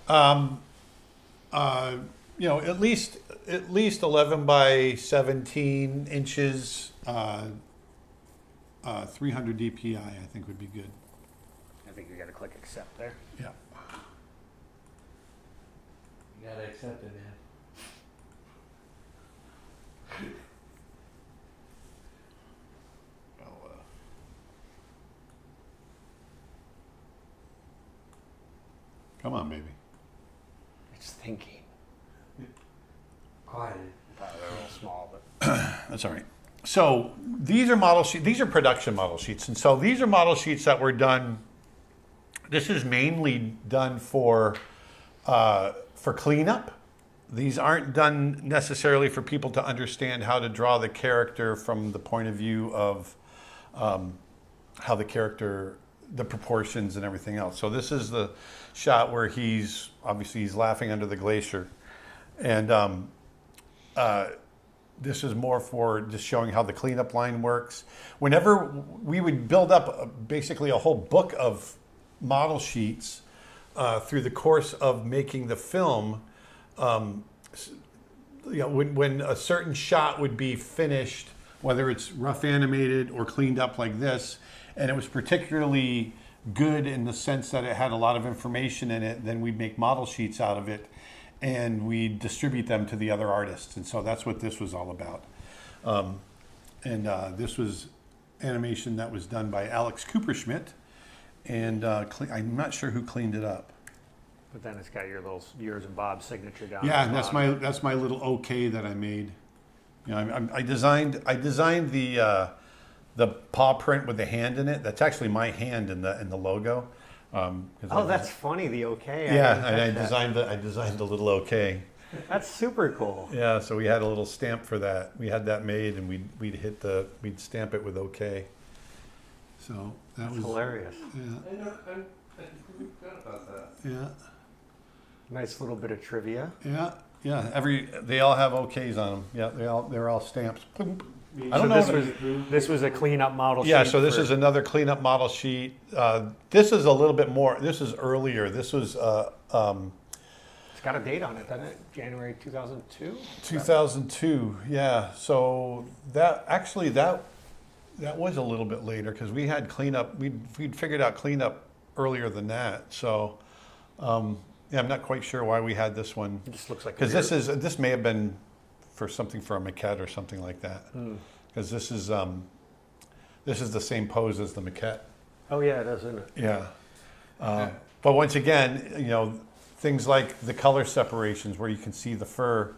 At least 11 by 17 inches. 300 DPI, I think, would be good. I think you got to click accept there. Yeah. You gotta accept it, man. Come on, baby. It's thinking. Quiet. They're a little small, but That's all right. So these are model sheets. These are production model sheets, and so these are model sheets that were done. This is mainly done for cleanup. These aren't done necessarily for people to understand how to draw the character from the point of view of how the character, the proportions and everything else. So this is the shot where he's laughing under the glacier, and this is more for just showing how the cleanup line works. Whenever we would build up basically a whole book of model sheets through the course of making the film, when a certain shot would be finished, whether it's rough animated or cleaned up like this, and it was particularly good in the sense that it had a lot of information in it. Then we'd make model sheets out of it, and we'd distribute them to the other artists. And so that's what this was all about. This was animation that was done by Alex Cooperschmidt, and I'm not sure who cleaned it up. But then it's got your little yours and Bob's signature down. Yeah, and that's my little okay that I made. You know, I designed the paw print with the hand in it. That's actually my hand in the logo. That's funny. The okay. I designed the little okay. That's super cool. Yeah, so we had a little stamp for that. We had that made, and we'd stamp it with OK. So that was hilarious. Yeah. I forgot about that. Yeah. Nice little bit of trivia. Yeah. Yeah. They all have OKs on them. Yeah, they're all stamps. I don't know. This was a cleanup model sheet. Yeah, so this is another cleanup model sheet. This is a little bit more. This is earlier. This was. It's got a date on it, doesn't it? January 2002. 2002. Yeah. So that was a little bit later because we had cleanup. We'd figured out cleanup earlier than that. So. Yeah, I'm not quite sure why we had this one. It just looks like because this may have been for something for a maquette or something like that. Because this is the same pose as the maquette. Oh yeah, it is, isn't it? Yeah. But once again, you know, things like the color separations where you can see the fur,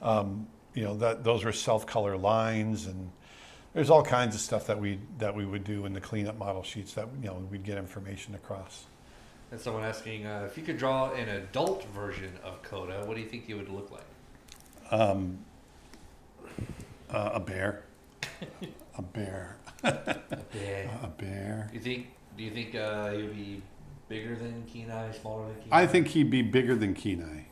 you know, those are self-color lines, and there's all kinds of stuff that we would do in the cleanup model sheets that, you know, we'd get information across. And someone asking if you could draw an adult version of Coda, what do you think it would look like? A bear. A bear. A bear. A bear. Do you think he would be bigger than Kenai, smaller than Kenai? I think he'd be bigger than Kenai.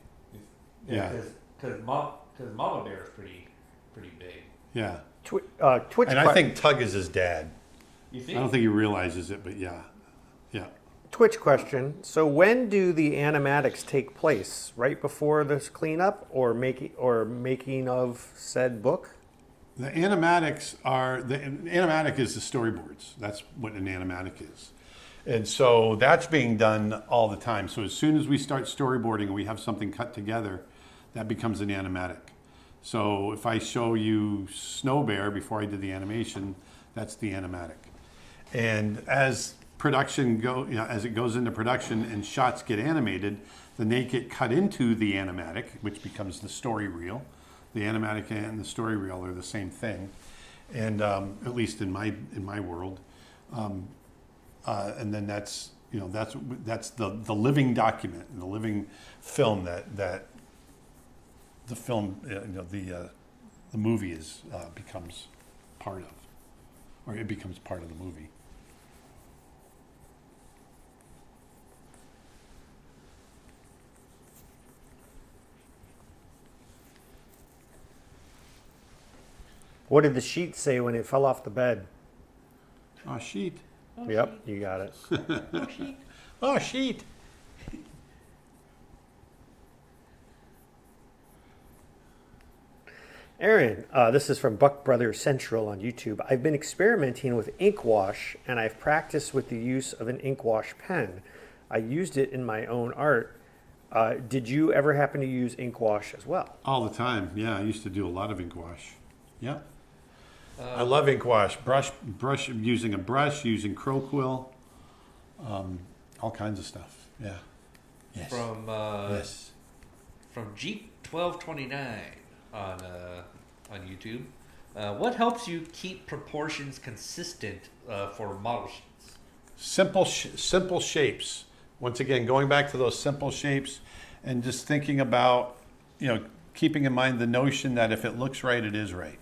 Yeah. Because Mama Bear is pretty big. Yeah. Twitch. And I think Tug is his dad. You think? I don't think he realizes it, but yeah. Yeah. Twitch question. So when do the animatics take place? Right before this cleanup, or making of said book? The animatics animatic is the storyboards. That's what an animatic is. And so that's being done all the time. So as soon as we start storyboarding and we have something cut together, that becomes an animatic. So if I show you Snow Bear before I did the animation, that's the animatic. And as as it goes into production and shots get animated, then they get cut into the animatic, which becomes the story reel. The animatic and the story reel are the same thing, and at least in my world. And then that's the living document and the living film that the film the movie becomes part of, or it becomes part of the movie. What did the sheet say when it fell off the bed? Oh, sheet. Yep, you got it. Sheet. Oh, sheet. Aaron, this is from Buck Brothers Central on YouTube. I've been experimenting with Inkwash, and I've practiced with the use of an Inkwash pen. I used it in my own art. Did you ever happen to use Inkwash as well? All the time. Yeah, I used to do a lot of Inkwash. Yeah. I love Inkwash. Brush, using a brush, using crow quill, all kinds of stuff. Yeah. Yes. From Jeep 1229 on YouTube. What helps you keep proportions consistent for model sheets? Simple shapes. Once again, going back to those simple shapes, and just thinking about, keeping in mind the notion that if it looks right, it is right.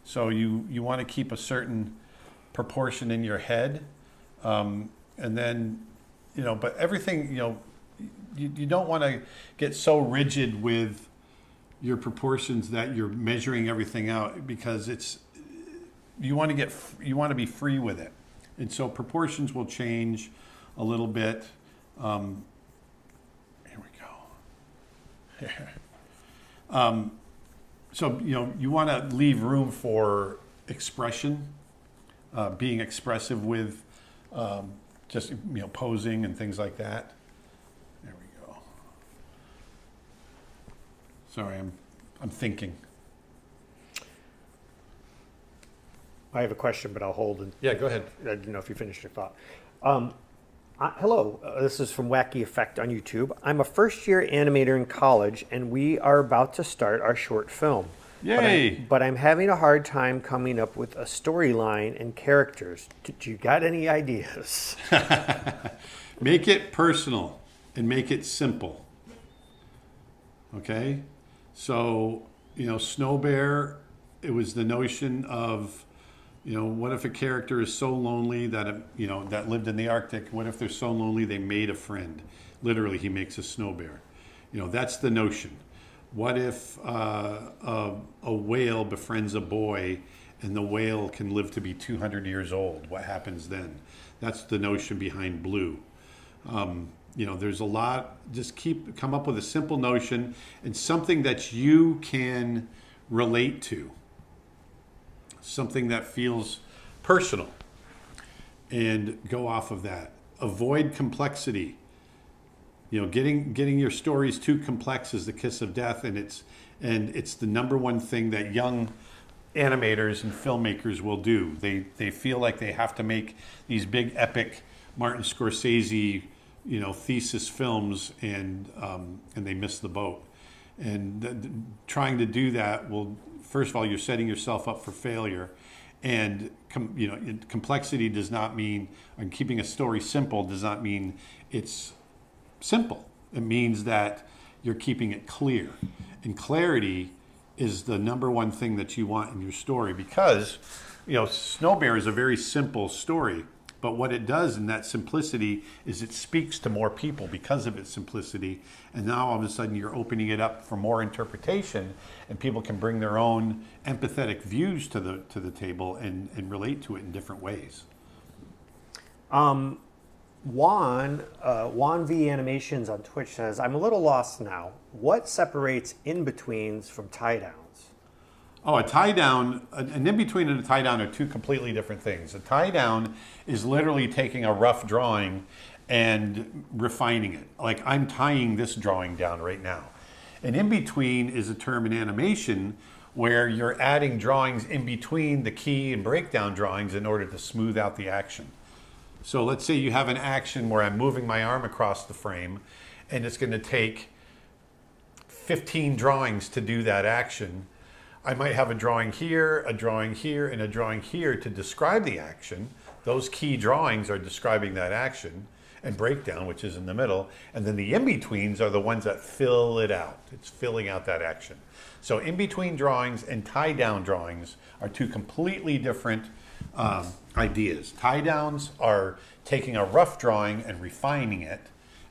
So you want to keep a certain proportion in your head, and then, but everything, you don't want to get so rigid with your proportions that you're measuring everything out, because you want to be free with it, and so proportions will change a little bit. Here we go. So, you want to leave room for expression, being expressive with just posing and things like that. There we go. Sorry, I'm thinking. I have a question, but I'll hold it. Yeah, go ahead. I didn't know if you finished your thought. Hello, this is from Wacky Effect on YouTube. I'm a first-year animator in college, and we are about to start our short film. Yay! But I'm having a hard time coming up with a storyline and characters. Do you got any ideas? Make it personal and make it simple. Okay? So, Snow Bear, it was the notion of, what if a character is so lonely that, that lived in the Arctic? What if they're so lonely they made a friend? Literally, he makes a snow bear. That's the notion. What if a whale befriends a boy and the whale can live to be 200 years old? What happens then? That's the notion behind Blue. There's a lot. Just come up with a simple notion and something that you can relate to. Something that feels personal, and go off of that. Avoid complexity. Getting your stories too complex is the kiss of death, and it's the number one thing that young animators and filmmakers will do. They feel like they have to make these big epic Martin Scorsese thesis films, and they miss the boat. And trying to do that will, first of all, you're setting yourself up for failure. And complexity does not mean, and keeping a story simple does not mean it's simple. It means that you're keeping it clear. And clarity is the number one thing that you want in your story, because Snow Bear is a very simple story. But what it does in that simplicity is it speaks to more people because of its simplicity. And now all of a sudden you're opening it up for more interpretation, and people can bring their own empathetic views to the table and relate to it in different ways. Juan V Animations on Twitch says, I'm a little lost now. What separates in-betweens from tie-downs? Oh, a tie-down, an in-between and a tie-down are two completely different things. A tie-down is literally taking a rough drawing and refining it. Like, I'm tying this drawing down right now. An in-between is a term in animation where you're adding drawings in between the key and breakdown drawings in order to smooth out the action. So let's say you have an action where I'm moving my arm across the frame, and it's going to take 15 drawings to do that action. I might have a drawing here, and a drawing here to describe the action. Those key drawings are describing that action, and breakdown, which is in the middle. And then the in-betweens are the ones that fill it out. It's filling out that action. So in-between drawings and tie-down drawings are two completely different ideas. Tie-downs are taking a rough drawing and refining it,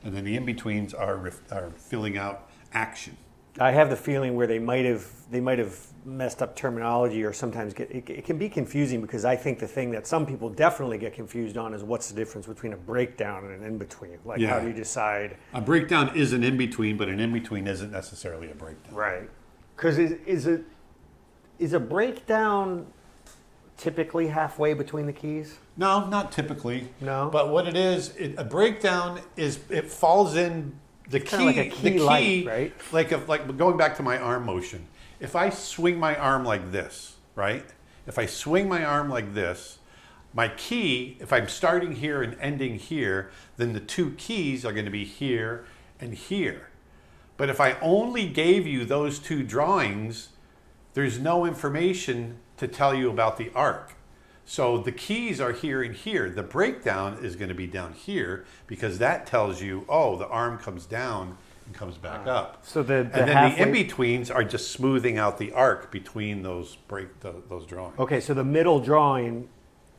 and then the in-betweens are filling out action. I have the feeling where they might have messed up terminology, or sometimes it can be confusing, because I think the thing that some people definitely get confused on is what's the difference between a breakdown and an in-between. Like, how do you decide? A breakdown is an in-between, but an in-between isn't necessarily a breakdown. Right. Because is a breakdown typically halfway between the keys? No, not typically. No. But what it is, a breakdown is, it falls in the key. Kind of like a key light, right? Like going back to my arm motion. If I swing my arm like this, right? If I swing my arm like this, my key, if I'm starting here and ending here, then the two keys are going to be here and here. But if I only gave you those two drawings, there's no information to tell you about the arc. So the keys are here and here. The breakdown is going to be down here, because that tells you, oh, the arm comes down and comes back up. So and then the in-betweens are just smoothing out the arc between those those drawings. Okay, so the middle drawing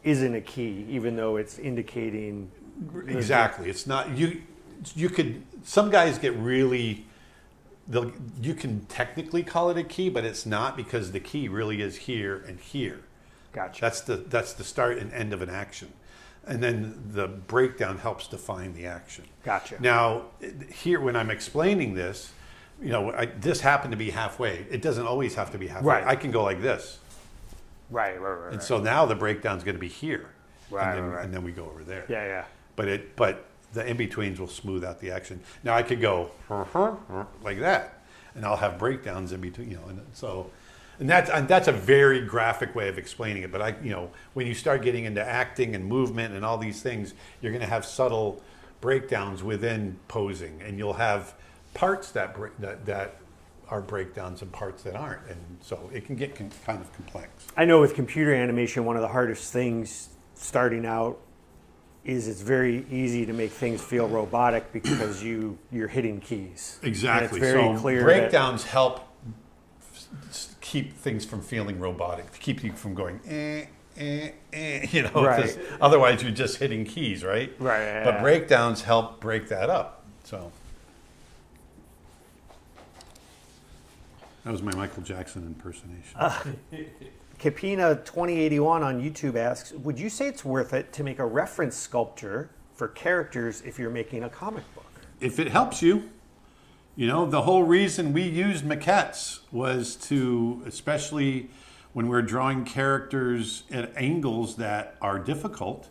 isn't a key, even though it's indicating. Exactly. It's not, you could, some guys get really, you can technically call it a key, but it's not, because the key really is here and here. Gotcha. That's the start and end of an action. And then the breakdown helps define the action. Gotcha. Now, here, when I'm explaining this, this happened to be halfway. It doesn't always have to be halfway. Right. I can go like this. Right. And so now the breakdown's going to be here. Right, and then, right. And then we go over there. Yeah. but the in-betweens will smooth out the action. Now I could go like that, and I'll have breakdowns in between, and that's a very graphic way of explaining it. But when you start getting into acting and movement and all these things, you're going to have subtle breakdowns within posing, and you'll have parts that are breakdowns and parts that aren't, and so it can get kind of complex. I know with computer animation, one of the hardest things starting out is it's very easy to make things feel robotic because you're hitting keys. Exactly. And it's very clear. Breakdowns help keep things from feeling robotic, to keep you from going Right. 'cause otherwise you're just hitting keys, right? Right. But breakdowns help break that up. So that was my Michael Jackson impersonation. Capina 2081 on YouTube asks, would you say it's worth it to make a reference sculpture for characters if you're making a comic book? If it helps you, the whole reason we used maquettes was to, especially when we're drawing characters at angles that are difficult,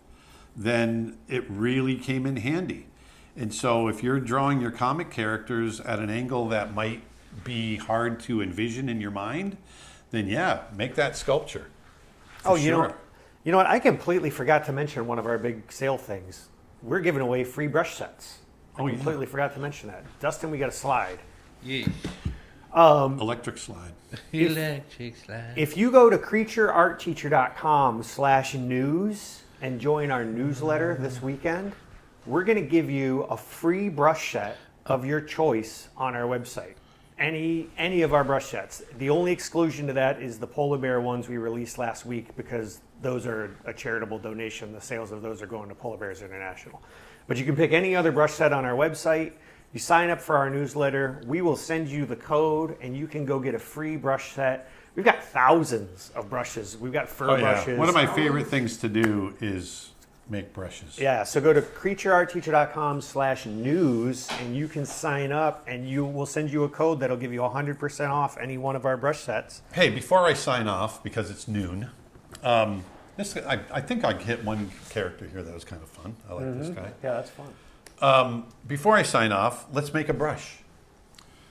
then it really came in handy. And so if you're drawing your comic characters at an angle that might be hard to envision in your mind, then make that sculpture. Oh, you know what? I completely forgot to mention one of our big sale things. We're giving away free brush sets. I completely forgot to mention that. Dustin, we got a slide. Yeah. Electric slide. Electric slide. If you go to creatureartteacher.com/news and join our newsletter this weekend, we're going to give you a free brush set of your choice on our website. Any of our brush sets. The only exclusion to that is the polar bear ones we released last week because those are a charitable donation. The sales of those are going to Polar Bears International. But you can pick any other brush set on our website. You sign up for our newsletter. We will send you the code, and you can go get a free brush set. We've got thousands of brushes. We've got fur brushes. One of my favorite things to do is make brushes. Yeah, so go to creatureartteacher.com/news and you can sign up, and we'll send you a code that'll give you 100% off any one of our brush sets. Hey, before I sign off, because it's noon, I think I hit one character here that was kind of fun. I like this guy. Yeah, that's fun. Before I sign off, let's make a brush.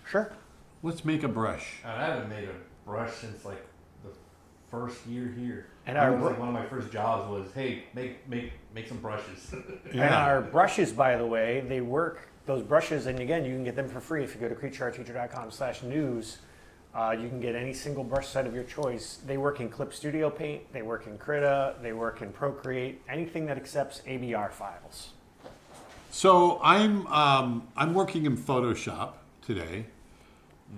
Sure. Let's make a brush. I haven't made a brush since like the first year here. And one of my first jobs was, hey, make some brushes. And our brushes, by the way, they work. Those brushes, and again, you can get them for free if you go to creatureartteacher.com/news. You can get any single brush set of your choice. They work in Clip Studio Paint, they work in Krita, they work in Procreate, anything that accepts ABR files. So I'm working in Photoshop today.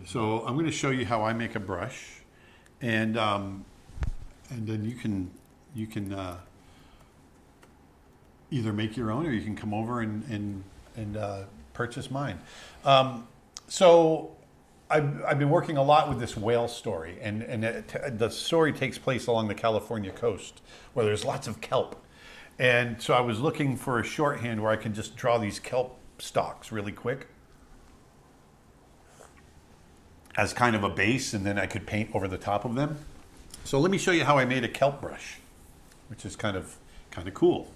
So I'm going to show you how I make a brush, and then you can either make your own, or you can come over and purchase mine. So I've been working a lot with this whale story, and the story takes place along the California coast where there's lots of kelp. And so I was looking for a shorthand where I can just draw these kelp stalks really quick as kind of a base, and then I could paint over the top of them. So let me show you how I made a kelp brush, which is kind of cool.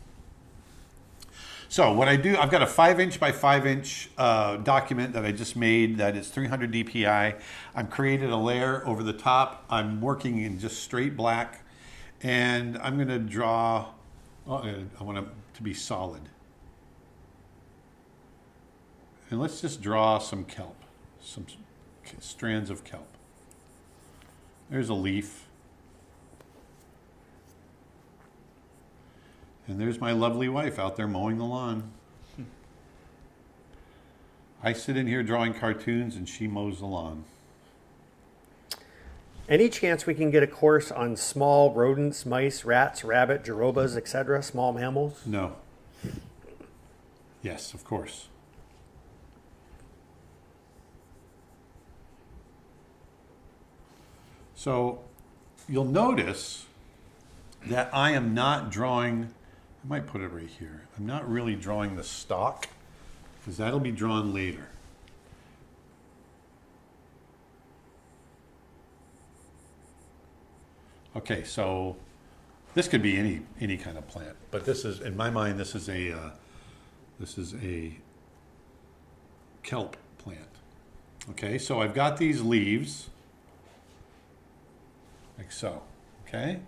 So what I do, I've got a 5" by 5" document that I just made that is 300 DPI. I've created a layer over the top. I'm working in just straight black, and I'm going to draw. I want it to be solid. And let's just draw some kelp, some strands of kelp. There's a leaf. And there's my lovely wife out there mowing the lawn. I sit in here drawing cartoons and she mows the lawn. Any chance we can get a course on small rodents, mice, rats, rabbit, jarobas, etc., small mammals? No. Yes, of course. So you'll notice that I am not drawing, I might put it right here. I'm not really drawing the stalk, because that'll be drawn later. Okay, so this could be any kind of plant, but this is, in my mind, this is a This is a kelp plant. Okay, so I've got these leaves, like so. Okay,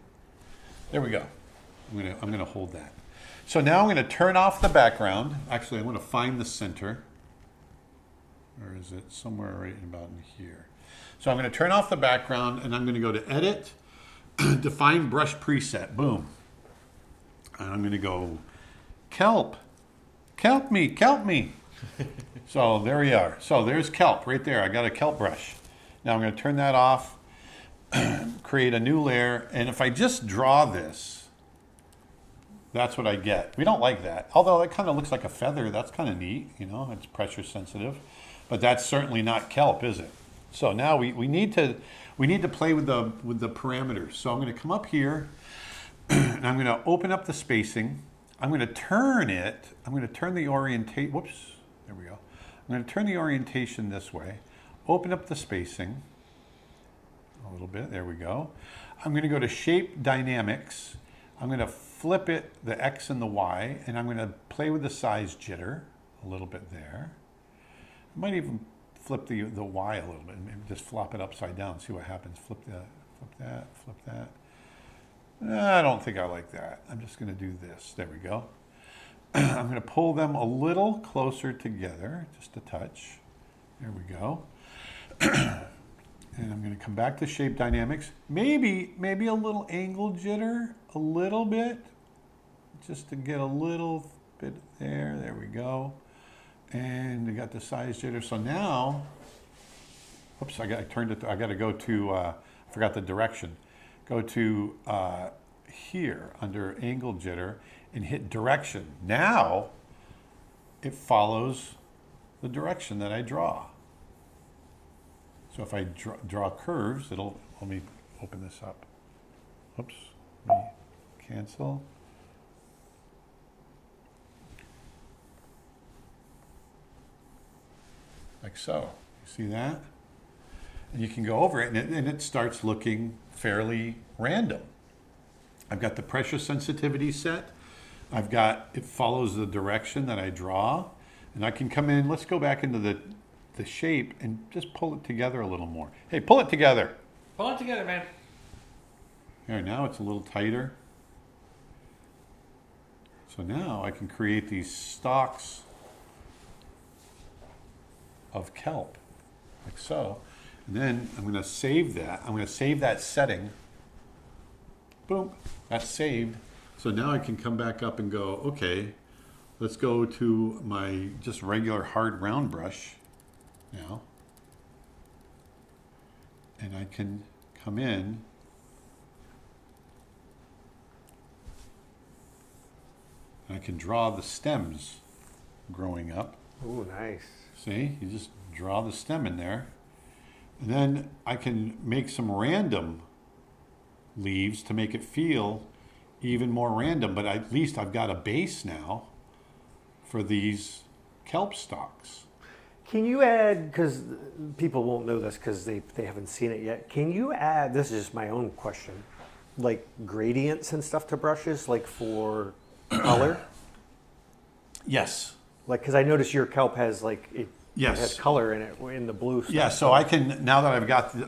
there we go. I'm gonna hold that. So now I'm gonna turn off the background. Actually, I want to find the center. Or is it somewhere right about in here? So I'm going to turn off the background and I'm going to go to Edit, Define Brush Preset. Boom. And I'm going to go Kelp. Kelp me, kelp me. So there we are. So there's kelp right there. I got a kelp brush. Now I'm going to turn that off, create a new layer. And if I just draw this, that's what I get. We don't like that. Although it kind of looks like a feather. That's kind of neat. You know, it's pressure sensitive. But that's certainly not kelp, is it? So now we need to play with the parameters. So I'm going to come up here and I'm going to open up the spacing. I'm going to turn it. I'm going to turn the orientation. Whoops. There we go. I'm going to turn the orientation this way. Open up the spacing a little bit. There we go. I'm going to go to Shape Dynamics. I'm going to flip it, the X and the Y, and I'm going to play with the size jitter a little bit there. I might even flip the Y a little bit and maybe just flop it upside down, see what happens. Flip that, flip that, flip that. I don't think I like that. I'm just going to do this. There we go. I'm going to pull them a little closer together, just a touch. There we go. And I'm going to come back to Shape Dynamics. Maybe a little angle jitter, a little bit, just to get a little bit there. There we go. And we got the size jitter. So now, whoops, I got to go to, I forgot the direction. Go to here under angle jitter and hit direction. Now it follows the direction that I draw. So if I draw curves, let me open this up. Oops, let me cancel. Like so. You see that? And you can go over it and it starts looking fairly random. I've got the pressure sensitivity set. It follows the direction that I draw. And I can come in, let's go back into the shape and just pull it together a little more. Hey, pull it together. Pull it together, man. Here, now it's a little tighter. So now I can create these stalks of kelp, like so. And then I'm going to save that. I'm going to save that setting. Boom, that's saved. So now I can come back up and go, okay, let's go to my just regular hard round brush now. And I can come in and I can draw the stems growing up. Ooh, nice. See, you just draw the stem in there. And then I can make some random leaves to make it feel even more random, but at least I've got a base now for these kelp stalks. Can you add, because people won't know this because they haven't seen it yet, can you add, this is just my own question, like gradients and stuff to brushes, like for color? Yes. Like, because I noticed your kelp has like, it has color in it, in the blue stuff. Yeah, so I can, now that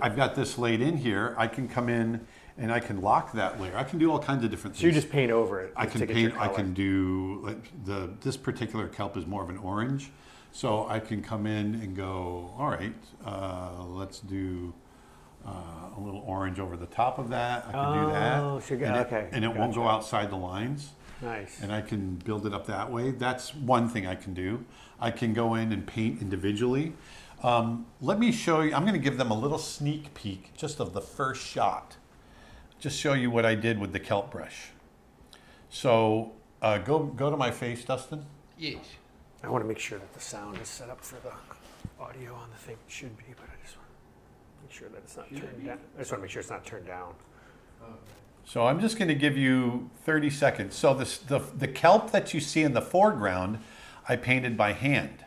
I've got this laid in here, I can come in and I can lock that layer. I can do all kinds of different things. So you just paint over it. I can paint, I can do, like this particular kelp is more of an orange. So I can come in and go, all right, let's do a little orange over the top of that. I can do that. And it won't go outside the lines. Nice. And I can build it up that way. That's one thing I can do. I can go in and paint individually. Let me show you, I'm going to give them a little sneak peek just of the first shot. Just show you what I did with the kelp brush. So go to my face, Dustin. Yes. I want to make sure that the sound is set up for the audio on the thing. It should be, but I just want to make sure that it's not turned down. I just want to make sure it's not turned down. So I'm just going to give you 30 seconds. So the kelp that you see in the foreground, I painted by hand.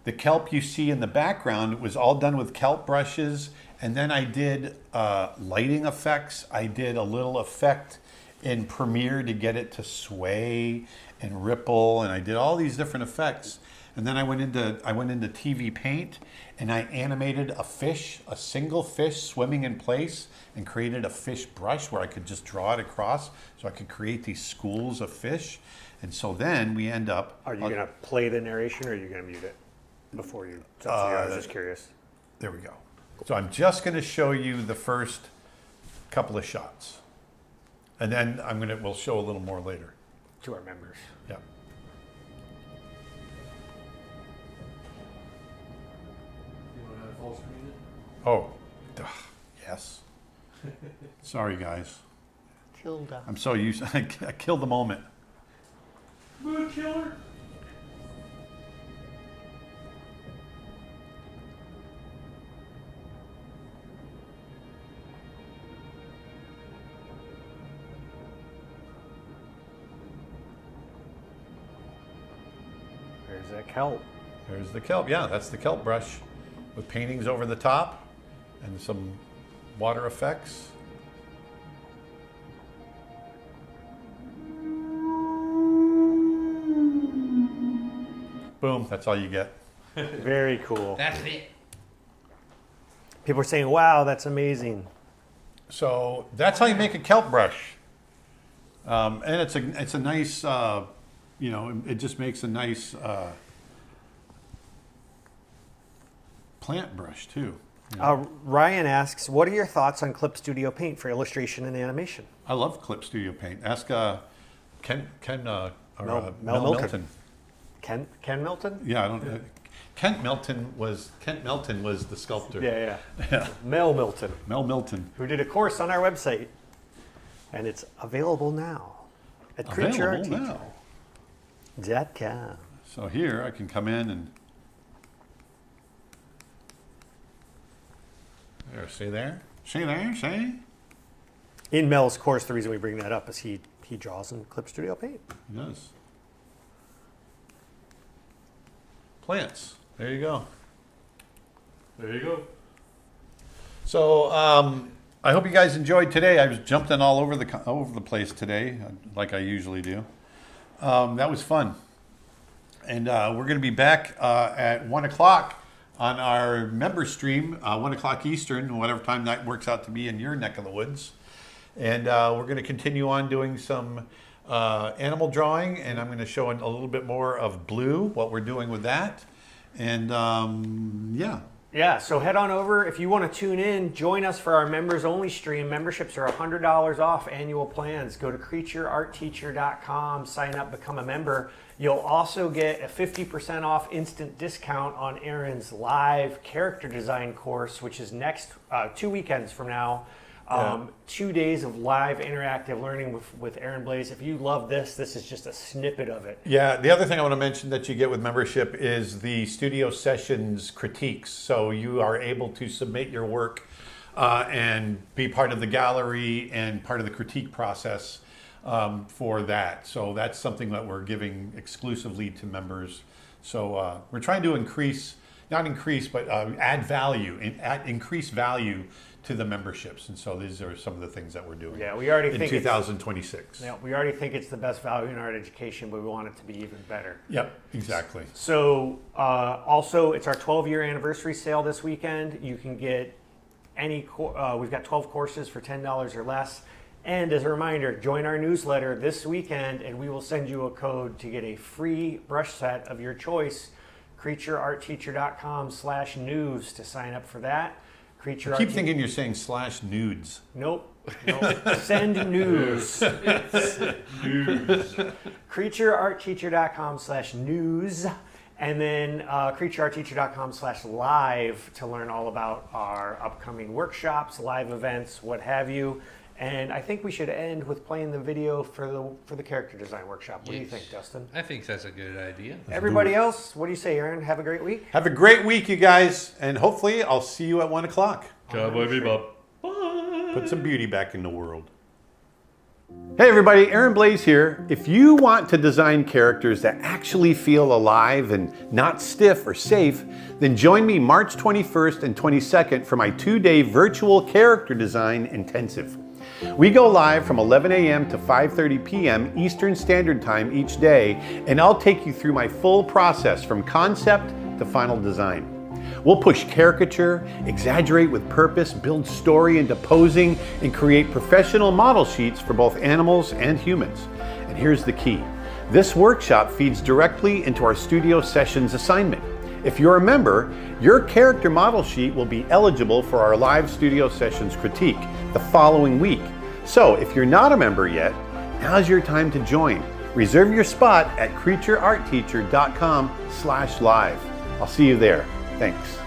The kelp you see in the background was all done with kelp brushes. And then I did lighting effects. I did a little effect in Premiere to get it to sway and ripple, and I did all these different effects. And then I went into TV Paint, and I animated a fish, a single fish swimming in place, and created a fish brush where I could just draw it across, so I could create these schools of fish. And so then we end up. Are you going to play the narration, or are you going to mute it before you? I was just curious. There we go. So I'm just going to show you the first couple of shots, and then we'll show a little more later To our members. Yeah. Oh, yes. Sorry, guys. Tilda. I'm so used. I killed the moment. Mood killer. There's that kelp. There's the kelp. Yeah, that's the kelp brush with paintings over the top and some water effects. Boom, that's all you get. Very cool. That's it. People are saying, wow, that's amazing. So that's how you make a kelp brush. And it's a nice, it just makes a nice plant brush too. Ryan asks, what are your thoughts on Clip Studio Paint for illustration and animation? I love Clip Studio Paint. Ask Mel Milton. Ken Milton? Yeah, I don't. Kent Milton was the sculptor. Yeah. Mel Milton. Mel Milton. Who did a course on our website, and it's available now at creatureartteacher.com. So here I can come in and there. See there. See. In Mel's course, the reason we bring that up is he draws in Clip Studio Paint. He does. Plants. There you go. So I hope you guys enjoyed today. I was jumping all over the place today, like I usually do. That was fun, and we're going to be back at 1 o'clock on our member stream, 1 o'clock Eastern, whatever time that works out to be in your neck of the woods. And we're going to continue on doing some animal drawing, and I'm going to show a little bit more of blue, what we're doing with that. And Yeah, so head on over. If you want to tune in, join us for our members only stream. Memberships are $100 off annual plans. Go to creatureartteacher.com, sign up, become a member. You'll also get a 50% off instant discount on Aaron's live character design course, which is next 2 weekends from now. 2 days of live interactive learning with Aaron Blaze. If you love this is just a snippet of it. Yeah, the other thing I want to mention that you get with membership is the studio sessions critiques. So you are able to submit your work and be part of the gallery and part of the critique process for that. So that's something that we're giving exclusively to members. So we're trying to add value, increase value to the memberships, and so these are some of the things that we're doing. Yeah, we already think 2026. Yeah, we already think it's the best value in art education, but we want it to be even better. Yep, exactly. So also, it's our 12-year anniversary sale this weekend. You can get we've got 12 courses for $10 or less. And as a reminder, join our newsletter this weekend, and we will send you a code to get a free brush set of your choice. creatureartteacher.com/news to sign up for that. I keep thinking you're saying /nudes. Nope. Send news. creatureartteacher.com/news, and then creatureartteacher.com/live to learn all about our upcoming workshops, live events, what have you. And I think we should end with playing the video for the character design workshop. What do you think, Dustin? I think that's a good idea. Everybody else, what do you say, Aaron? Have a great week. Have a great week, you guys, and hopefully I'll see you at 1 o'clock. Cowboy Bebop. Bye. Put some beauty back in the world. Hey everybody, Aaron Blaze here. If you want to design characters that actually feel alive and not stiff or safe, then join me March 21st and 22nd for my 2-day virtual character design intensive. We go live from 11 a.m. to 5:30 p.m. Eastern Standard Time each day, and I'll take you through my full process from concept to final design. We'll push caricature, exaggerate with purpose, build story into posing, and create professional model sheets for both animals and humans. And here's the key. This workshop feeds directly into our studio sessions assignment. If you're a member, your character model sheet will be eligible for our live studio sessions critique the following week. So if you're not a member yet, now's your time to join. Reserve your spot at creatureartteacher.com/live. I'll see you there. Thanks.